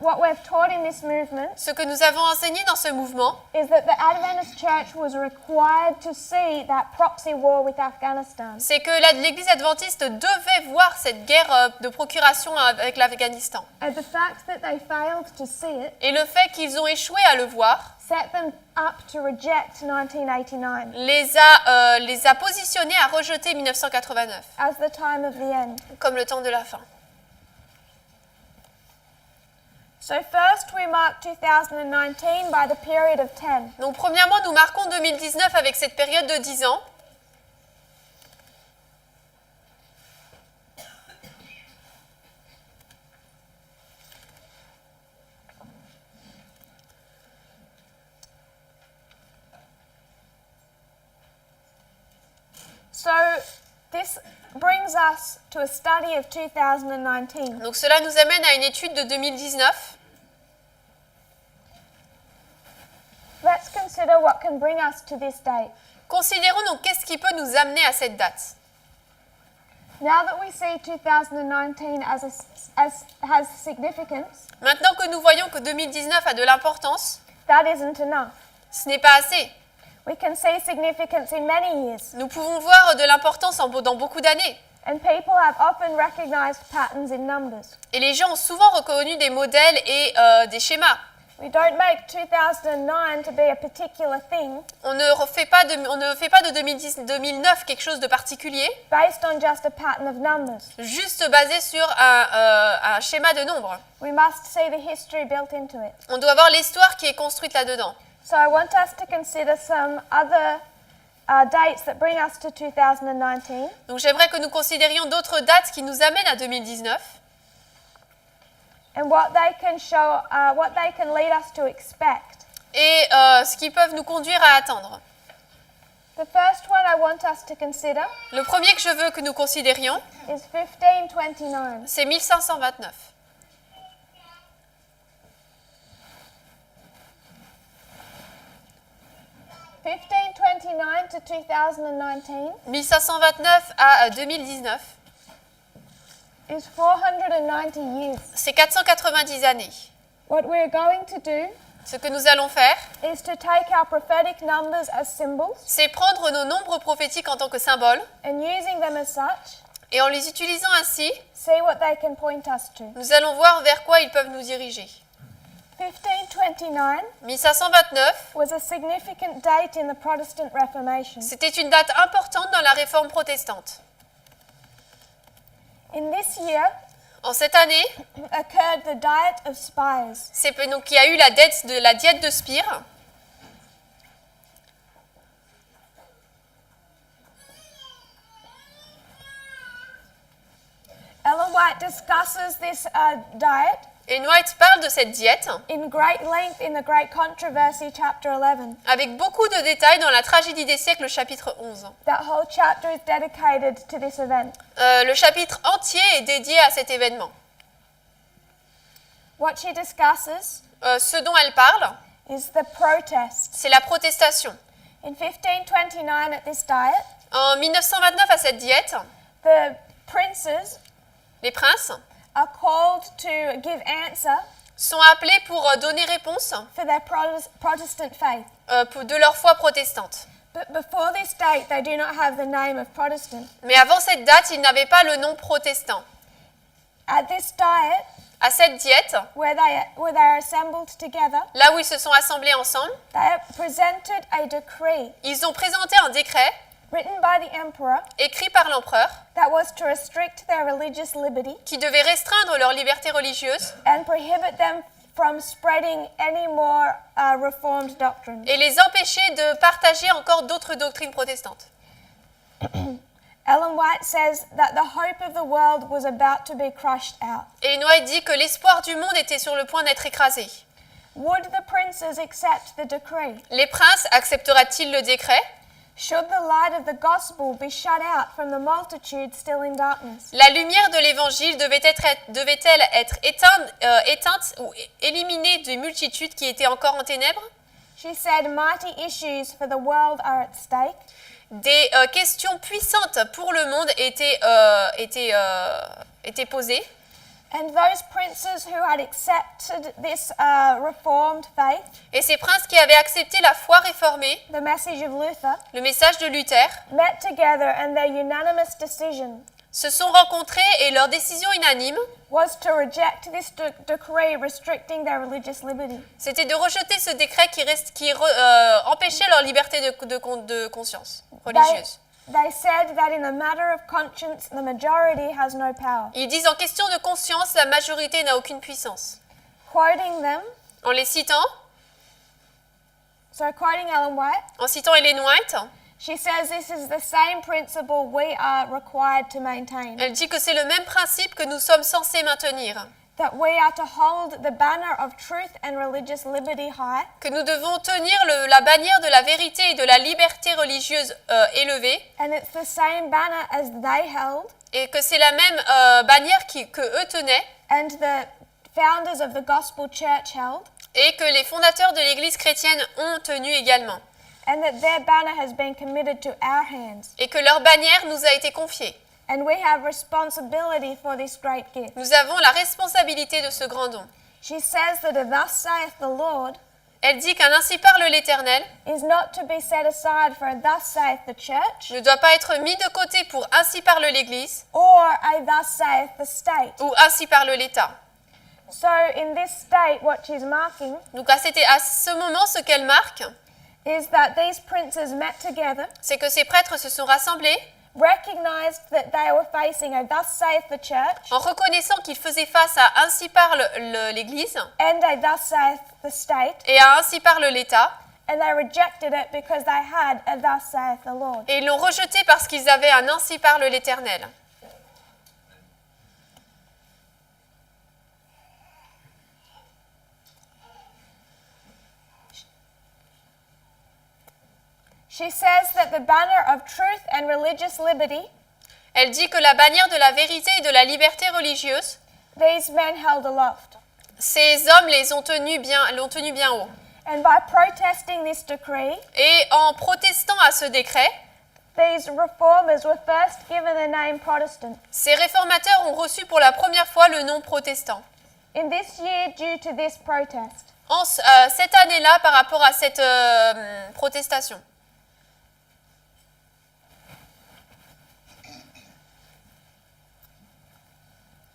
[SPEAKER 2] what we've taught in this movement
[SPEAKER 3] Ce que nous avons enseigné dans ce mouvement,
[SPEAKER 2] is that the Adventist Church was required to see that proxy war with Afghanistan.
[SPEAKER 3] c'est que l'Église adventiste devait voir cette guerre de procuration avec l'Afghanistan.
[SPEAKER 2] And the fact that they failed to see it
[SPEAKER 3] Et le fait qu'ils ont échoué à le voir
[SPEAKER 2] set them up to reject 1989
[SPEAKER 3] les a positionnés à rejeter 1989
[SPEAKER 2] as the time of the end.
[SPEAKER 3] comme le temps de la fin.
[SPEAKER 2] So first we mark 2019 by the period of 10.
[SPEAKER 3] Donc premièrement, nous marquons 2019 avec cette période de 10 ans.
[SPEAKER 2] So this brings us to a study of 2019.
[SPEAKER 3] Donc cela nous amène à une étude de 2019.
[SPEAKER 2] Let's consider what can bring us to this date.
[SPEAKER 3] Considérons donc qu'est-ce qui peut nous amener à cette date.
[SPEAKER 2] Now that we see 2019 has significance,
[SPEAKER 3] Maintenant que nous voyons que 2019 a de l'importance,
[SPEAKER 2] that isn't enough.
[SPEAKER 3] ce n'est pas assez.
[SPEAKER 2] We can see significance in many years,
[SPEAKER 3] Nous pouvons voir de l'importance dans beaucoup d'années.
[SPEAKER 2] and people have often recognized patterns in numbers.
[SPEAKER 3] Et les gens ont souvent reconnu des modèles et des schémas.
[SPEAKER 2] We don't make 2009 to be a particular thing
[SPEAKER 3] On ne fait pas de 2009 quelque chose de particulier,
[SPEAKER 2] based on just a pattern of numbers.
[SPEAKER 3] juste basé sur un schéma de nombres.
[SPEAKER 2] We must see the history built into it.
[SPEAKER 3] On doit voir l'histoire qui est construite là-dedans.
[SPEAKER 2] So I want us to consider some other dates that bring us to 2019,
[SPEAKER 3] Donc j'aimerais que nous considérions d'autres dates qui nous amènent à 2019
[SPEAKER 2] and what they can show, what they can lead us to expect.
[SPEAKER 3] et ce qui peuvent nous conduire à attendre.
[SPEAKER 2] The first one I want us to consider
[SPEAKER 3] Le premier que je veux que nous considérions,
[SPEAKER 2] is 1529.
[SPEAKER 3] c'est 1529.
[SPEAKER 2] 1529 to 2019
[SPEAKER 3] 1529 à 2019,
[SPEAKER 2] is 490 years.
[SPEAKER 3] c'est 490 années.
[SPEAKER 2] What we're going to do
[SPEAKER 3] Ce que nous allons faire,
[SPEAKER 2] is to take our prophetic numbers as symbols
[SPEAKER 3] c'est prendre nos nombres prophétiques en tant que symboles
[SPEAKER 2] and using them as such,
[SPEAKER 3] et en les utilisant ainsi,
[SPEAKER 2] see what they can point us to.
[SPEAKER 3] nous allons voir vers quoi ils peuvent nous diriger.
[SPEAKER 2] 1529
[SPEAKER 3] 1529,
[SPEAKER 2] was a significant date in the Protestant Reformation.
[SPEAKER 3] c'était une date importante dans la réforme protestante.
[SPEAKER 2] In this year
[SPEAKER 3] En cette année,
[SPEAKER 2] occurred the Diet of Spires.
[SPEAKER 3] c'est donc il y a eu la diète de Spire.
[SPEAKER 2] Ellen White discusses this diet
[SPEAKER 3] Et White parle de cette diète
[SPEAKER 2] in great length in the Great Controversy, chapter 11.
[SPEAKER 3] avec beaucoup de détails dans la tragédie des siècles, chapitre 11.
[SPEAKER 2] That whole chapter is dedicated to this event.
[SPEAKER 3] Le chapitre entier est dédié à cet événement.
[SPEAKER 2] What she discusses
[SPEAKER 3] Ce dont elle parle,
[SPEAKER 2] is the protest.
[SPEAKER 3] c'est la protestation.
[SPEAKER 2] In 1529 at this diet,
[SPEAKER 3] En 1929, à cette diète,
[SPEAKER 2] the princes
[SPEAKER 3] les princes
[SPEAKER 2] are called to give answer
[SPEAKER 3] sont appelés pour donner réponse
[SPEAKER 2] for their Protestant faith.
[SPEAKER 3] de leur foi protestante.
[SPEAKER 2] But before this date, they do not have the name of Protestant.
[SPEAKER 3] Mais avant cette date, ils n'avaient pas le nom protestant.
[SPEAKER 2] At this diet,
[SPEAKER 3] À cette diète,
[SPEAKER 2] where they are assembled together,
[SPEAKER 3] là où ils se sont assemblés ensemble,
[SPEAKER 2] they have presented a decree
[SPEAKER 3] ils ont présenté un décret
[SPEAKER 2] written by the emperor
[SPEAKER 3] écrit par l'empereur
[SPEAKER 2] that was to restrict their religious liberty
[SPEAKER 3] qui devait restreindre leur liberté religieuse
[SPEAKER 2] and prohibit them from spreading any more reformed doctrines.
[SPEAKER 3] et les empêcher de partager encore d'autres doctrines protestantes.
[SPEAKER 2] Ellen White says that the hope of the world was about to be crushed out.
[SPEAKER 3] Et White dit que l'espoir du monde était sur le point d'être écrasé.
[SPEAKER 2] Would the princes accept the decree?
[SPEAKER 3] Les princes acceptera-t-il le décret?
[SPEAKER 2] Should the light of the gospel be shut out from the multitude still in darkness?
[SPEAKER 3] La lumière de l'évangile devait-elle être éteinte ou éliminée des multitudes qui étaient encore en ténèbres?
[SPEAKER 2] She said mighty issues for the world are at stake.
[SPEAKER 3] Des questions puissantes pour le monde étaient posées.
[SPEAKER 2] And those princes who had accepted this reformed faith,
[SPEAKER 3] Et ces princes qui avaient accepté la foi réformée,
[SPEAKER 2] the message of Luther,
[SPEAKER 3] le message de Luther,
[SPEAKER 2] met together and their unanimous decision
[SPEAKER 3] se sont rencontrés et leur décision unanime,
[SPEAKER 2] was to reject this decree restricting their religious liberty.
[SPEAKER 3] c'était de rejeter ce décret qui empêchait leur liberté de conscience religieuse.
[SPEAKER 2] They said that in a matter of conscience, the majority has no power.
[SPEAKER 3] Ils disent en question de conscience, la majorité n'a aucune puissance.
[SPEAKER 2] Quoting them,
[SPEAKER 3] En les citant,
[SPEAKER 2] quoting Ellen White,
[SPEAKER 3] en citant Ellen White,
[SPEAKER 2] she says this is the same principle we are required to maintain.
[SPEAKER 3] elle dit que c'est le même principe que nous sommes censés maintenir.
[SPEAKER 2] That we are to hold the banner of truth and religious liberty high.
[SPEAKER 3] Que nous devons tenir la bannière de la vérité et de la liberté religieuse élevée.
[SPEAKER 2] And it's the same banner as they held.
[SPEAKER 3] Et que c'est la même bannière que eux tenaient.
[SPEAKER 2] And the founders of the gospel church held.
[SPEAKER 3] Et que les fondateurs de l'Église chrétienne ont tenu également.
[SPEAKER 2] And that their banner has been committed to our hands.
[SPEAKER 3] Et que leur bannière nous a été confiée.
[SPEAKER 2] And we have responsibility for this great gift.
[SPEAKER 3] Nous avons la responsabilité de ce grand don.
[SPEAKER 2] She says that a thus saith the Lord
[SPEAKER 3] Elle dit qu'un ainsi parle l'Éternel
[SPEAKER 2] is not to be set aside for a thus saith the church
[SPEAKER 3] ne doit pas être mis de côté pour ainsi parle l'Église
[SPEAKER 2] or a thus saith the state.
[SPEAKER 3] ou ainsi parle l'État.
[SPEAKER 2] So in this state what she's marking
[SPEAKER 3] Donc à ce moment, ce qu'elle marque,
[SPEAKER 2] is that these princes met together,
[SPEAKER 3] c'est que ces prêtres se sont rassemblés
[SPEAKER 2] recognized that they were facing a thus saith the church
[SPEAKER 3] en reconnaissant qu'ils faisaient face à ainsi parle l'Église
[SPEAKER 2] and a thus saith the state,
[SPEAKER 3] et à ainsi parle l'État,
[SPEAKER 2] and they rejected it because they had a thus saith the Lord.
[SPEAKER 3] et ils l'ont rejeté parce qu'ils avaient un ainsi parle l'Éternel.
[SPEAKER 2] She says that the banner of truth and religious liberty,
[SPEAKER 3] Elle dit que la bannière de la vérité et de la liberté religieuse,
[SPEAKER 2] these men held aloft.
[SPEAKER 3] ces hommes l'ont tenu bien haut.
[SPEAKER 2] And by protesting this decree,
[SPEAKER 3] Et en protestant à ce décret,
[SPEAKER 2] these reformers were first given the name Protestant.
[SPEAKER 3] ces réformateurs ont reçu pour la première fois le nom protestant.
[SPEAKER 2] In this year, due to this protest,
[SPEAKER 3] Cette année-là, par rapport à cette protestation.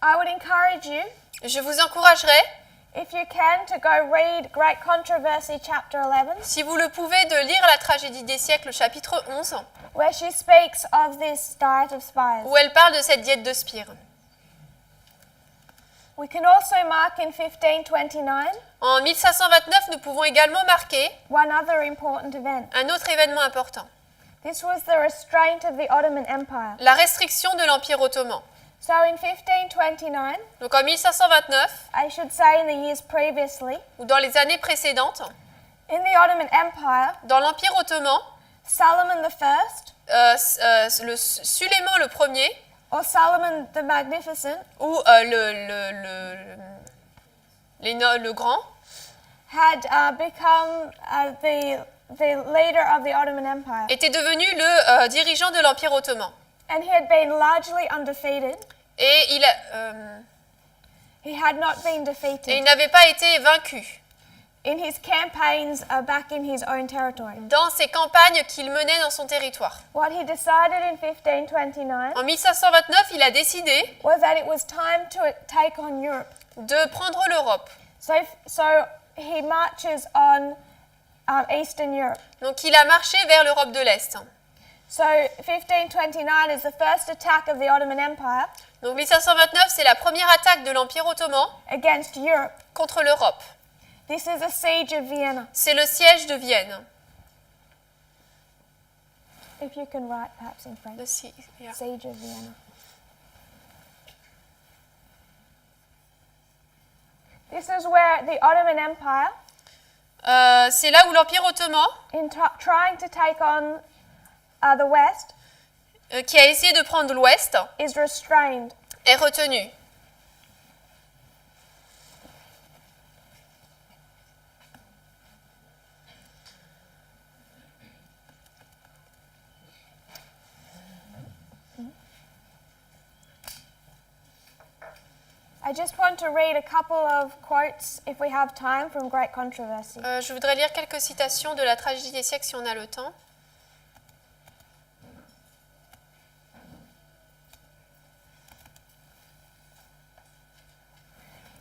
[SPEAKER 2] I would encourage you,
[SPEAKER 3] Je vous encouragerai,
[SPEAKER 2] if you can, to go read Great Controversy chapter 11,
[SPEAKER 3] si vous le pouvez, de lire la tragédie des siècles, chapitre 11,
[SPEAKER 2] where she speaks of this diet of spies.
[SPEAKER 3] où elle parle de cette diète de spire.
[SPEAKER 2] We can also mark in 1529
[SPEAKER 3] En 1529, nous pouvons également marquer
[SPEAKER 2] one other important event.
[SPEAKER 3] un autre événement important,
[SPEAKER 2] This was the restraint of the Ottoman Empire.
[SPEAKER 3] la restriction de l'Empire ottoman.
[SPEAKER 2] So in 1529,
[SPEAKER 3] Donc en 1529,
[SPEAKER 2] I should say in the years previously,
[SPEAKER 3] ou dans les années précédentes,
[SPEAKER 2] in the Ottoman Empire,
[SPEAKER 3] dans l'Empire ottoman,
[SPEAKER 2] Solomon I,
[SPEAKER 3] Suleiman le premier,
[SPEAKER 2] or Solomon the Magnificent,
[SPEAKER 3] ou le grand,
[SPEAKER 2] had become the leader of the Ottoman Empire.
[SPEAKER 3] était devenu le dirigeant de l'Empire ottoman.
[SPEAKER 2] And he had been largely undefeated.
[SPEAKER 3] Et
[SPEAKER 2] He had not been
[SPEAKER 3] il
[SPEAKER 2] defeated
[SPEAKER 3] n'avait pas été vaincu
[SPEAKER 2] in his campaigns back in his own territory.
[SPEAKER 3] dans ses campagnes qu'il menait dans son territoire.
[SPEAKER 2] What he decided in 1529
[SPEAKER 3] En 1529, il a décidé
[SPEAKER 2] was that it was time to take on Europe.
[SPEAKER 3] de prendre l'Europe.
[SPEAKER 2] So he marches on Eastern Europe.
[SPEAKER 3] Donc il a marché vers l'Europe de l'Est.
[SPEAKER 2] So 1529 is the first attack of the Ottoman Empire
[SPEAKER 3] Donc 1529, c'est la première attaque de l'Empire ottoman
[SPEAKER 2] against Europe.
[SPEAKER 3] contre l'Europe.
[SPEAKER 2] This is the siege of Vienna.
[SPEAKER 3] C'est le siège de Vienne.
[SPEAKER 2] If you can write perhaps in French.
[SPEAKER 3] Yeah.
[SPEAKER 2] Siege of Vienna. This is where the Ottoman Empire,
[SPEAKER 3] C'est là où l'Empire ottoman,
[SPEAKER 2] in trying to take on the West,
[SPEAKER 3] qui a essayé de prendre l'Ouest,
[SPEAKER 2] is restrained.
[SPEAKER 3] est retenu.
[SPEAKER 2] I just want to read a couple of quotes, if we have time, from Great Controversy.
[SPEAKER 3] Je voudrais lire quelques citations de la tragédie des siècles si on a le temps.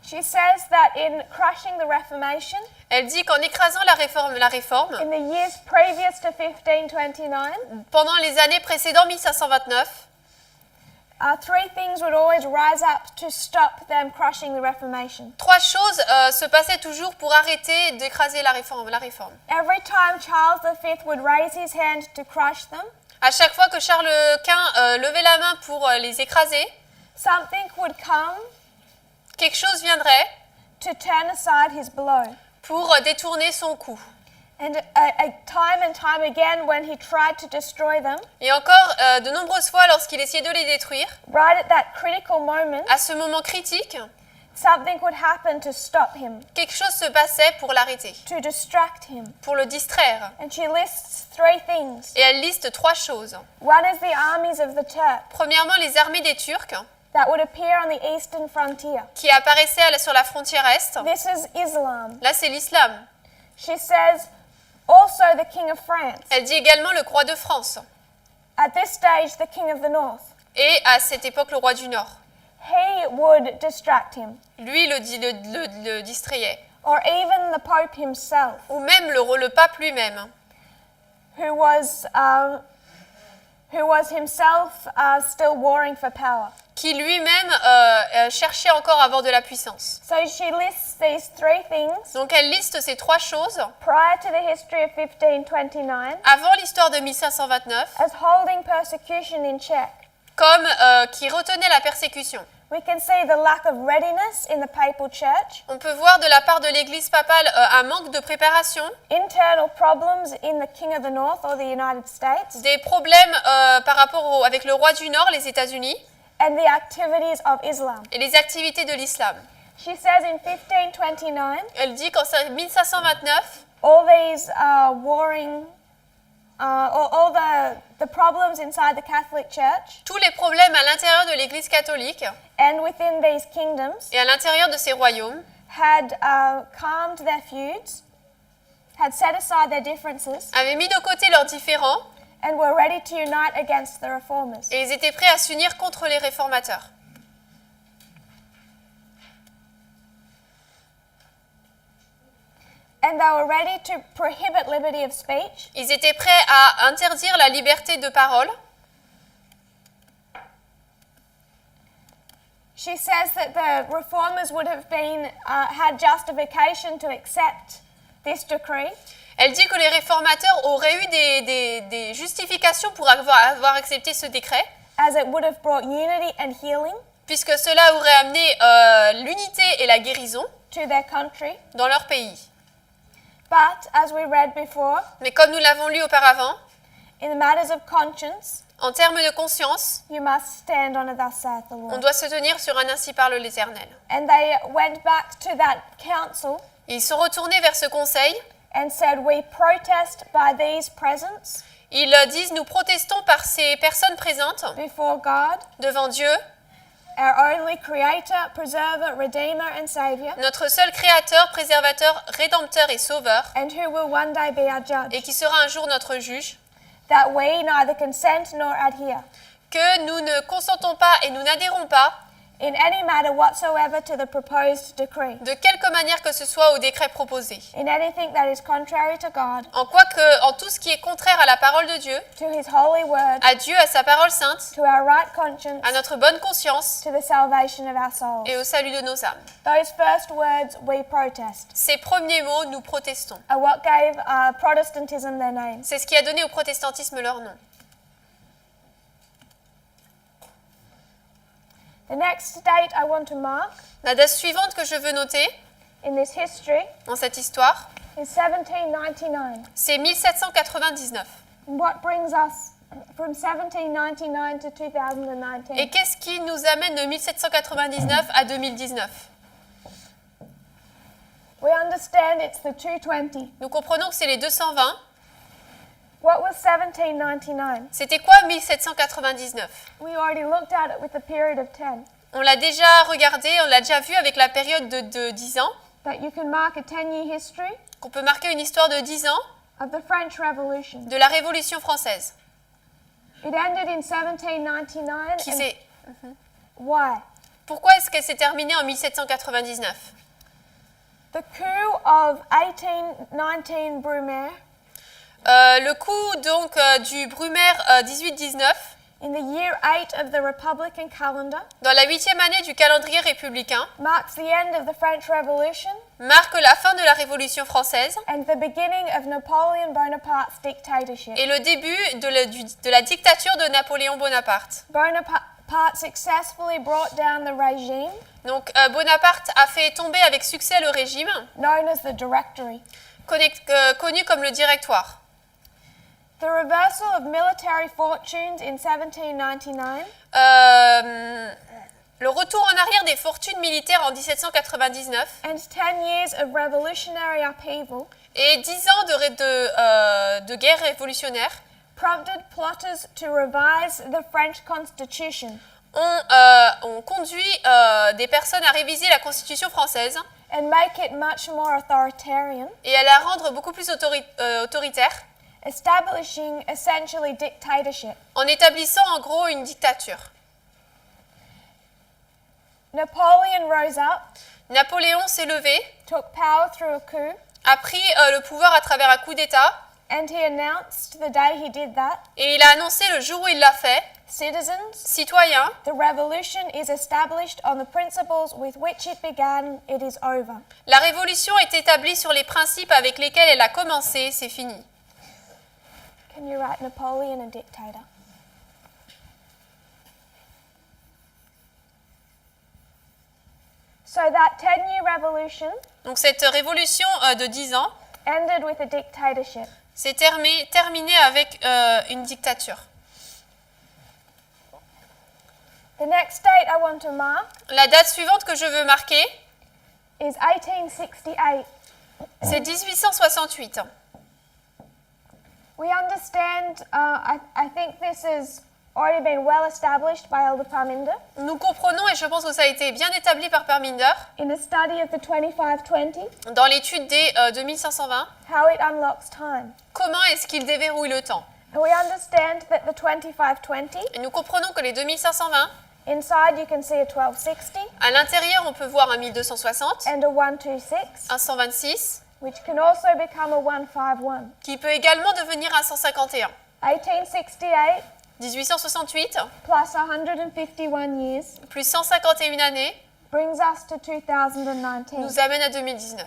[SPEAKER 2] She says that in crushing the Reformation,
[SPEAKER 3] Elle dit qu'en écrasant la réforme,
[SPEAKER 2] in the years previous to 1529,
[SPEAKER 3] pendant les années précédant 1529,
[SPEAKER 2] three things would always rise up to stop them crushing the Reformation.
[SPEAKER 3] trois choses se passaient toujours pour arrêter d'écraser la réforme.
[SPEAKER 2] Every time Charles V would raise his hand to crush them,
[SPEAKER 3] À chaque fois que Charles Quint levait la main pour les écraser,
[SPEAKER 2] something would come
[SPEAKER 3] quelque chose viendrait
[SPEAKER 2] to turn aside his blow.
[SPEAKER 3] pour détourner son coup.
[SPEAKER 2] And time again, when he tried to destroy them,
[SPEAKER 3] Et encore, de nombreuses fois, lorsqu'il essayait de les détruire,
[SPEAKER 2] right at that critical moment,
[SPEAKER 3] à ce moment critique,
[SPEAKER 2] something would happen to stop him,
[SPEAKER 3] quelque chose se passait pour l'arrêter,
[SPEAKER 2] to distract him.
[SPEAKER 3] pour le distraire.
[SPEAKER 2] And she lists three things.
[SPEAKER 3] Et elle liste trois choses.
[SPEAKER 2] One is the armies of the Turk
[SPEAKER 3] Premièrement, les armées des Turcs
[SPEAKER 2] that would appear on the eastern frontier.
[SPEAKER 3] qui apparaissaient sur la frontière est.
[SPEAKER 2] This is Islam.
[SPEAKER 3] Là, c'est l'islam.
[SPEAKER 2] She says also the king of France.
[SPEAKER 3] Elle dit également le roi de France.
[SPEAKER 2] At this stage, the king of the north.
[SPEAKER 3] Et à cette époque, le roi du Nord.
[SPEAKER 2] He would distract him.
[SPEAKER 3] Lui le distrayait.
[SPEAKER 2] Or even the Pope himself,
[SPEAKER 3] Ou même le pape lui-même,
[SPEAKER 2] who was himself still warring for power.
[SPEAKER 3] qui lui-même cherchait encore à avoir de la puissance.
[SPEAKER 2] So she lists these three things
[SPEAKER 3] Donc elle liste ces trois choses
[SPEAKER 2] prior to the history of 1529
[SPEAKER 3] avant l'histoire de 1529
[SPEAKER 2] as holding persecution in check.
[SPEAKER 3] comme qui retenaient la persécution.
[SPEAKER 2] We can see the lack of readiness in the papal church,
[SPEAKER 3] On peut voir de la part de l'Église papale un manque de préparation,
[SPEAKER 2] internal problems in the King of the North or the United States,
[SPEAKER 3] des problèmes par rapport avec le roi du Nord, les États-Unis,
[SPEAKER 2] and the activities of Islam.
[SPEAKER 3] et les activités de l'islam.
[SPEAKER 2] She says in 1529,
[SPEAKER 3] Elle dit qu'en 1529,
[SPEAKER 2] all these warring, all the problems inside the Catholic Church
[SPEAKER 3] tous les problèmes à l'intérieur de l'Église catholique
[SPEAKER 2] and within these kingdoms
[SPEAKER 3] et à l'intérieur de ces royaumes
[SPEAKER 2] had calmed their feuds, had set aside their differences,
[SPEAKER 3] avaient mis de côté leurs différends
[SPEAKER 2] and were ready to unite against the reformers.
[SPEAKER 3] et ils étaient prêts à s'unir contre les réformateurs.
[SPEAKER 2] And they were ready to prohibit liberty of speech,
[SPEAKER 3] Ils étaient prêts à interdire la liberté de parole.
[SPEAKER 2] She says that the reformers would have been had justification to accept this decree,
[SPEAKER 3] Elle dit que les réformateurs auraient eu des justifications pour avoir accepté ce décret,
[SPEAKER 2] as it would have brought unity and healing
[SPEAKER 3] puisque cela aurait amené l'unité et la guérison
[SPEAKER 2] to their country.
[SPEAKER 3] dans leur pays.
[SPEAKER 2] But as we read before,
[SPEAKER 3] Mais comme nous l'avons lu auparavant,
[SPEAKER 2] in the matters of conscience,
[SPEAKER 3] en termes de conscience,
[SPEAKER 2] you must stand on it, thus saith the
[SPEAKER 3] on
[SPEAKER 2] Lord.
[SPEAKER 3] doit se tenir sur un ainsi parle l'Éternel.
[SPEAKER 2] And they went back to that council
[SPEAKER 3] Ils sont retournés vers ce conseil.
[SPEAKER 2] and said, we protest by these presents
[SPEAKER 3] Ils disent, nous protestons par ces personnes présentes
[SPEAKER 2] before God,
[SPEAKER 3] devant Dieu,
[SPEAKER 2] our only creator, preserver, redeemer and savior,
[SPEAKER 3] notre seul créateur, préservateur, rédempteur et sauveur,
[SPEAKER 2] and who will one day be our judge,
[SPEAKER 3] et qui sera un jour notre juge,
[SPEAKER 2] that we neither consent nor adhere
[SPEAKER 3] que nous ne consentons pas et nous n'adhérons pas
[SPEAKER 2] in any matter whatsoever to the proposed decree,
[SPEAKER 3] de quelque manière que ce soit au décret proposé.
[SPEAKER 2] in anything that is contrary to God,
[SPEAKER 3] En tout ce qui est contraire à la parole de Dieu,
[SPEAKER 2] to his holy word,
[SPEAKER 3] à Dieu, à sa parole sainte,
[SPEAKER 2] to our right conscience,
[SPEAKER 3] à notre bonne conscience
[SPEAKER 2] to the salvation of our souls.
[SPEAKER 3] et au salut de nos âmes.
[SPEAKER 2] Those first words, we protest,
[SPEAKER 3] Ces premiers mots, nous protestons.
[SPEAKER 2] are what gave Protestantism their name.
[SPEAKER 3] C'est ce qui a donné au protestantisme leur nom.
[SPEAKER 2] The next date I want to mark
[SPEAKER 3] La date suivante que je veux noter
[SPEAKER 2] in this history
[SPEAKER 3] dans cette histoire,
[SPEAKER 2] is 1799.
[SPEAKER 3] c'est 1799.
[SPEAKER 2] And what brings us from 1799 to 2019?
[SPEAKER 3] Et qu'est-ce qui nous amène de 1799 à 2019 ?
[SPEAKER 2] We understand it's the 220.
[SPEAKER 3] Nous comprenons que c'est les 220.
[SPEAKER 2] What was 1799?
[SPEAKER 3] C'était quoi 1799 ?
[SPEAKER 2] We already looked at it with the period of 10.
[SPEAKER 3] On l'a déjà regardé, on l'a déjà vu avec la période de 10 ans,
[SPEAKER 2] that you can mark a 10-year history
[SPEAKER 3] qu'on peut marquer une histoire de 10 ans
[SPEAKER 2] of the French Revolution.
[SPEAKER 3] de la Révolution française.
[SPEAKER 2] It ended in 1799.
[SPEAKER 3] Qui
[SPEAKER 2] and
[SPEAKER 3] s'est-
[SPEAKER 2] why?
[SPEAKER 3] Pourquoi est-ce qu'elle s'est terminée en 1799?
[SPEAKER 2] The coup of 1819 Brumaire
[SPEAKER 3] Le coup donc du Brumaire 1819,
[SPEAKER 2] in the year 8 of the Republican calendar
[SPEAKER 3] dans la 8e année du calendrier républicain,
[SPEAKER 2] marks the end of the French Revolution
[SPEAKER 3] marque la fin de la Révolution française
[SPEAKER 2] and the beginning of Napoleon Bonaparte's dictatorship.
[SPEAKER 3] et le début de la dictature de Napoléon Bonaparte.
[SPEAKER 2] Bonaparte successfully brought down the regime
[SPEAKER 3] Donc Bonaparte a fait tomber avec succès le régime,
[SPEAKER 2] known as the Directory.
[SPEAKER 3] connu comme le Directoire.
[SPEAKER 2] The reversal of military fortunes in 1799
[SPEAKER 3] Le retour en arrière des fortunes militaires en 1799
[SPEAKER 2] and 10 years of revolutionary upheaval
[SPEAKER 3] et 10 ans de guerre révolutionnaire
[SPEAKER 2] prompted plotters to revise the French constitution
[SPEAKER 3] ont conduit des personnes à réviser la Constitution française
[SPEAKER 2] and make it much more authoritarian,
[SPEAKER 3] et à la rendre beaucoup plus autoritaire,
[SPEAKER 2] establishing essentially dictatorship.
[SPEAKER 3] en établissant en gros une dictature.
[SPEAKER 2] Napoleon rose up,
[SPEAKER 3] Napoléon s'est levé,
[SPEAKER 2] took power through a coup,
[SPEAKER 3] a pris le pouvoir à travers un coup d'État
[SPEAKER 2] and he announced the day he did that,
[SPEAKER 3] et il a annoncé le jour où il l'a fait,
[SPEAKER 2] citizens,
[SPEAKER 3] citoyens,
[SPEAKER 2] the revolution is established on the principles with which it began, it is over.
[SPEAKER 3] la révolution est établie sur les principes avec lesquels elle a commencé, c'est fini.
[SPEAKER 2] Can you write Napoleon a dictator? So that 10-year revolution
[SPEAKER 3] Donc cette révolution de 10 ans
[SPEAKER 2] ended with a dictatorship.
[SPEAKER 3] s'est terminée avec une dictature.
[SPEAKER 2] The next date I want to mark
[SPEAKER 3] La date suivante que je veux marquer,
[SPEAKER 2] is 1868.
[SPEAKER 3] c'est 1868.
[SPEAKER 2] We understand, I think this has already been well established by Elder Parminder
[SPEAKER 3] Nous comprenons, et je pense que ça a été bien établi par Parminder,
[SPEAKER 2] in a study of the 2520,
[SPEAKER 3] dans l'étude des 2520,
[SPEAKER 2] how it unlocks time.
[SPEAKER 3] comment est-ce qu'il déverrouille le temps.
[SPEAKER 2] And we understand that the 2520,
[SPEAKER 3] Et nous comprenons que les 2520,
[SPEAKER 2] inside you can see a 1260
[SPEAKER 3] à l'intérieur, on peut voir un 1260,
[SPEAKER 2] and a 126,
[SPEAKER 3] un 126,
[SPEAKER 2] which can also become a 151.
[SPEAKER 3] qui peut également devenir un 151.
[SPEAKER 2] 1868
[SPEAKER 3] 1868,
[SPEAKER 2] plus 151 years
[SPEAKER 3] plus 151 années,
[SPEAKER 2] brings us to 2019.
[SPEAKER 3] nous amène à 2019.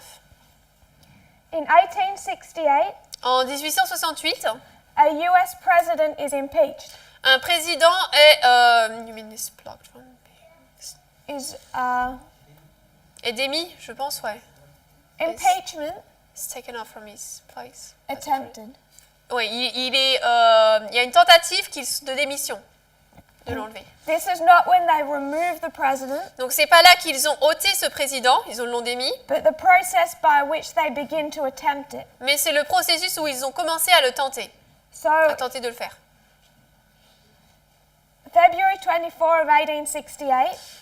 [SPEAKER 2] In 1868,
[SPEAKER 3] En 1868,
[SPEAKER 2] a US president is impeached.
[SPEAKER 3] un président est démis, je pense, ouais.
[SPEAKER 2] Impeachment
[SPEAKER 3] It's taken off from his place.
[SPEAKER 2] attempted.
[SPEAKER 3] Oui, il y a une tentative de démission, de l'enlever.
[SPEAKER 2] This is not when they remove the president,
[SPEAKER 3] Donc c'est pas là qu'ils ont ôté ce président, ils l'ont démis,
[SPEAKER 2] but the process by which they begin to attempt it.
[SPEAKER 3] mais c'est le processus où ils ont commencé à le tenter,
[SPEAKER 2] So,
[SPEAKER 3] à tenter de le faire.
[SPEAKER 2] February 24 of 1868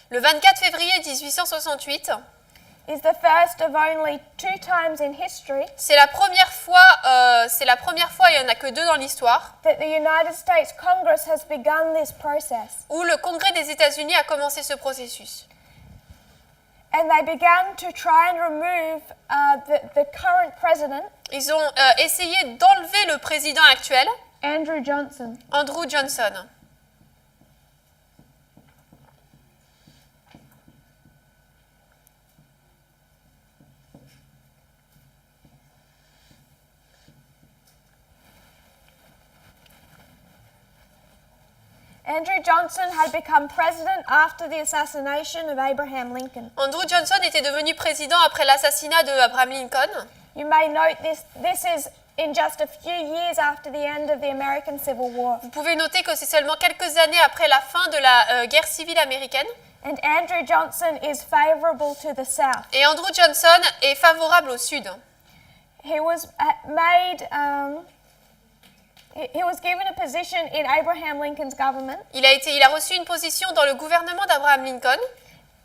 [SPEAKER 3] Le 24 février 1868,
[SPEAKER 2] is the first of only 2 times in history
[SPEAKER 3] c'est la première fois, il y en a que 2 dans l'histoire,
[SPEAKER 2] that the United States Congress has begun this process.
[SPEAKER 3] où le Congrès des États-Unis a commencé ce processus.
[SPEAKER 2] And they began to try and remove the current president,
[SPEAKER 3] Ils ont essayé d'enlever le président actuel,
[SPEAKER 2] Andrew Johnson.
[SPEAKER 3] Andrew Johnson.
[SPEAKER 2] Andrew Johnson had become president after the assassination of Abraham Lincoln.
[SPEAKER 3] Andrew Johnson était devenu président après l'assassinat de Abraham Lincoln.
[SPEAKER 2] You may note this is in just a few years after the end of the American Civil War.
[SPEAKER 3] Vous pouvez noter que c'est seulement quelques années après la fin de la guerre civile américaine.
[SPEAKER 2] And Andrew Johnson is favorable to the South.
[SPEAKER 3] Et Andrew Johnson est favorable au Sud.
[SPEAKER 2] He was made He was given a position in Abraham Lincoln's government
[SPEAKER 3] Il a reçu une position dans le gouvernement d'Abraham Lincoln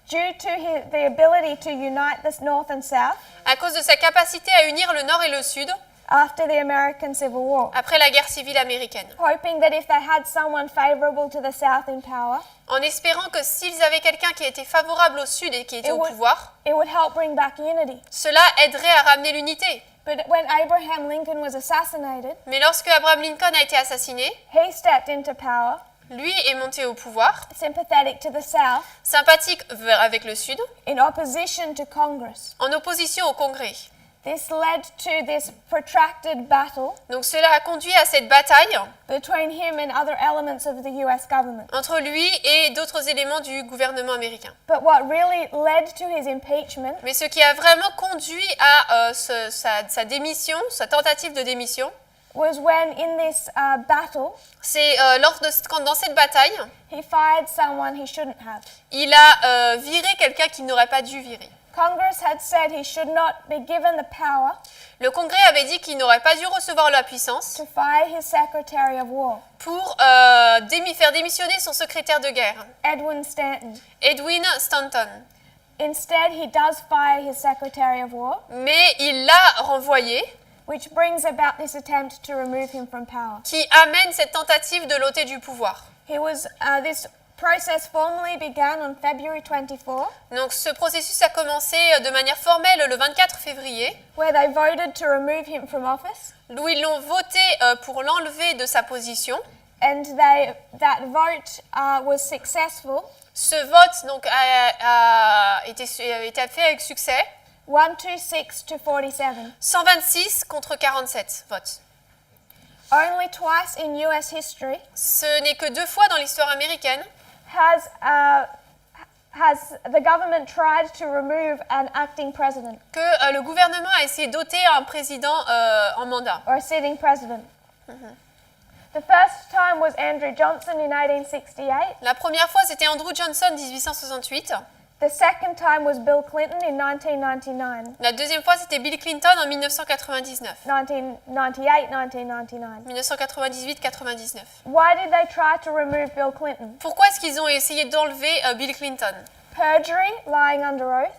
[SPEAKER 2] due to the ability to unite the North and South
[SPEAKER 3] à cause de sa capacité à unir le Nord et le Sud
[SPEAKER 2] after the American Civil War,
[SPEAKER 3] après la guerre civile américaine,
[SPEAKER 2] hoping that if they had someone favorable to the South in power,
[SPEAKER 3] en espérant que s'ils avaient quelqu'un qui était favorable au Sud et qui était
[SPEAKER 2] It
[SPEAKER 3] au
[SPEAKER 2] would-
[SPEAKER 3] pouvoir,
[SPEAKER 2] it would help bring back unity.
[SPEAKER 3] cela aiderait à ramener l'unité.
[SPEAKER 2] But when Abraham Lincoln was assassinated,
[SPEAKER 3] Mais lorsque Abraham Lincoln a été assassiné,
[SPEAKER 2] he stepped into power,
[SPEAKER 3] lui est monté au pouvoir,
[SPEAKER 2] sympathetic to the South,
[SPEAKER 3] sympathique avec le Sud,
[SPEAKER 2] in opposition to Congress.
[SPEAKER 3] en opposition au Congrès.
[SPEAKER 2] This led to this protracted battle
[SPEAKER 3] Donc cela a conduit à cette bataille
[SPEAKER 2] between him and other elements of the US government.
[SPEAKER 3] entre lui et d'autres éléments du gouvernement américain.
[SPEAKER 2] But what really led to his impeachment
[SPEAKER 3] Mais ce qui a vraiment conduit à sa démission, sa tentative de démission,
[SPEAKER 2] was when in this battle
[SPEAKER 3] c'est dans cette bataille,
[SPEAKER 2] he fired someone he shouldn't have.
[SPEAKER 3] il a viré quelqu'un qu'il n'aurait pas dû virer.
[SPEAKER 2] Congress had said he should not be given the power
[SPEAKER 3] Le Congrès avait dit qu'il n'aurait pas dû recevoir la puissance
[SPEAKER 2] to fire his Secretary of War,
[SPEAKER 3] pour faire démissionner son secrétaire de guerre,
[SPEAKER 2] Edwin Stanton.
[SPEAKER 3] Edwin Stanton.
[SPEAKER 2] Instead, he does fire his Secretary of War,
[SPEAKER 3] Mais il l'a renvoyé,
[SPEAKER 2] which brings about this attempt to remove him from power.
[SPEAKER 3] qui amène cette tentative de l'ôter du pouvoir.
[SPEAKER 2] This process formally began on February 24,
[SPEAKER 3] Donc ce processus a commencé de manière formelle le 24 février,
[SPEAKER 2] where they voted to remove him from office,
[SPEAKER 3] où ils l'ont voté pour l'enlever de sa position.
[SPEAKER 2] and that vote was successful.
[SPEAKER 3] Ce vote donc, a été fait avec succès,
[SPEAKER 2] 126 to 47.
[SPEAKER 3] 126 contre 47 votes.
[SPEAKER 2] Only twice in US history
[SPEAKER 3] Ce n'est que 2 fois dans l'histoire américaine
[SPEAKER 2] has the government tried to remove an acting president
[SPEAKER 3] que le gouvernement a essayé d'ôter un président en mandat.
[SPEAKER 2] or a sitting president. The first time was Andrew Johnson in 1868.
[SPEAKER 3] La première fois, c'était Andrew Johnson, 1868.
[SPEAKER 2] The second time was Bill Clinton in 1999.
[SPEAKER 3] La deuxième fois, c'était Bill Clinton en 1999.
[SPEAKER 2] 1998.
[SPEAKER 3] 1998-99.
[SPEAKER 2] Why did they try to remove Bill Clinton?
[SPEAKER 3] Pourquoi est-ce qu'ils ont essayé d'enlever Bill Clinton?
[SPEAKER 2] Perjury, lying under oath,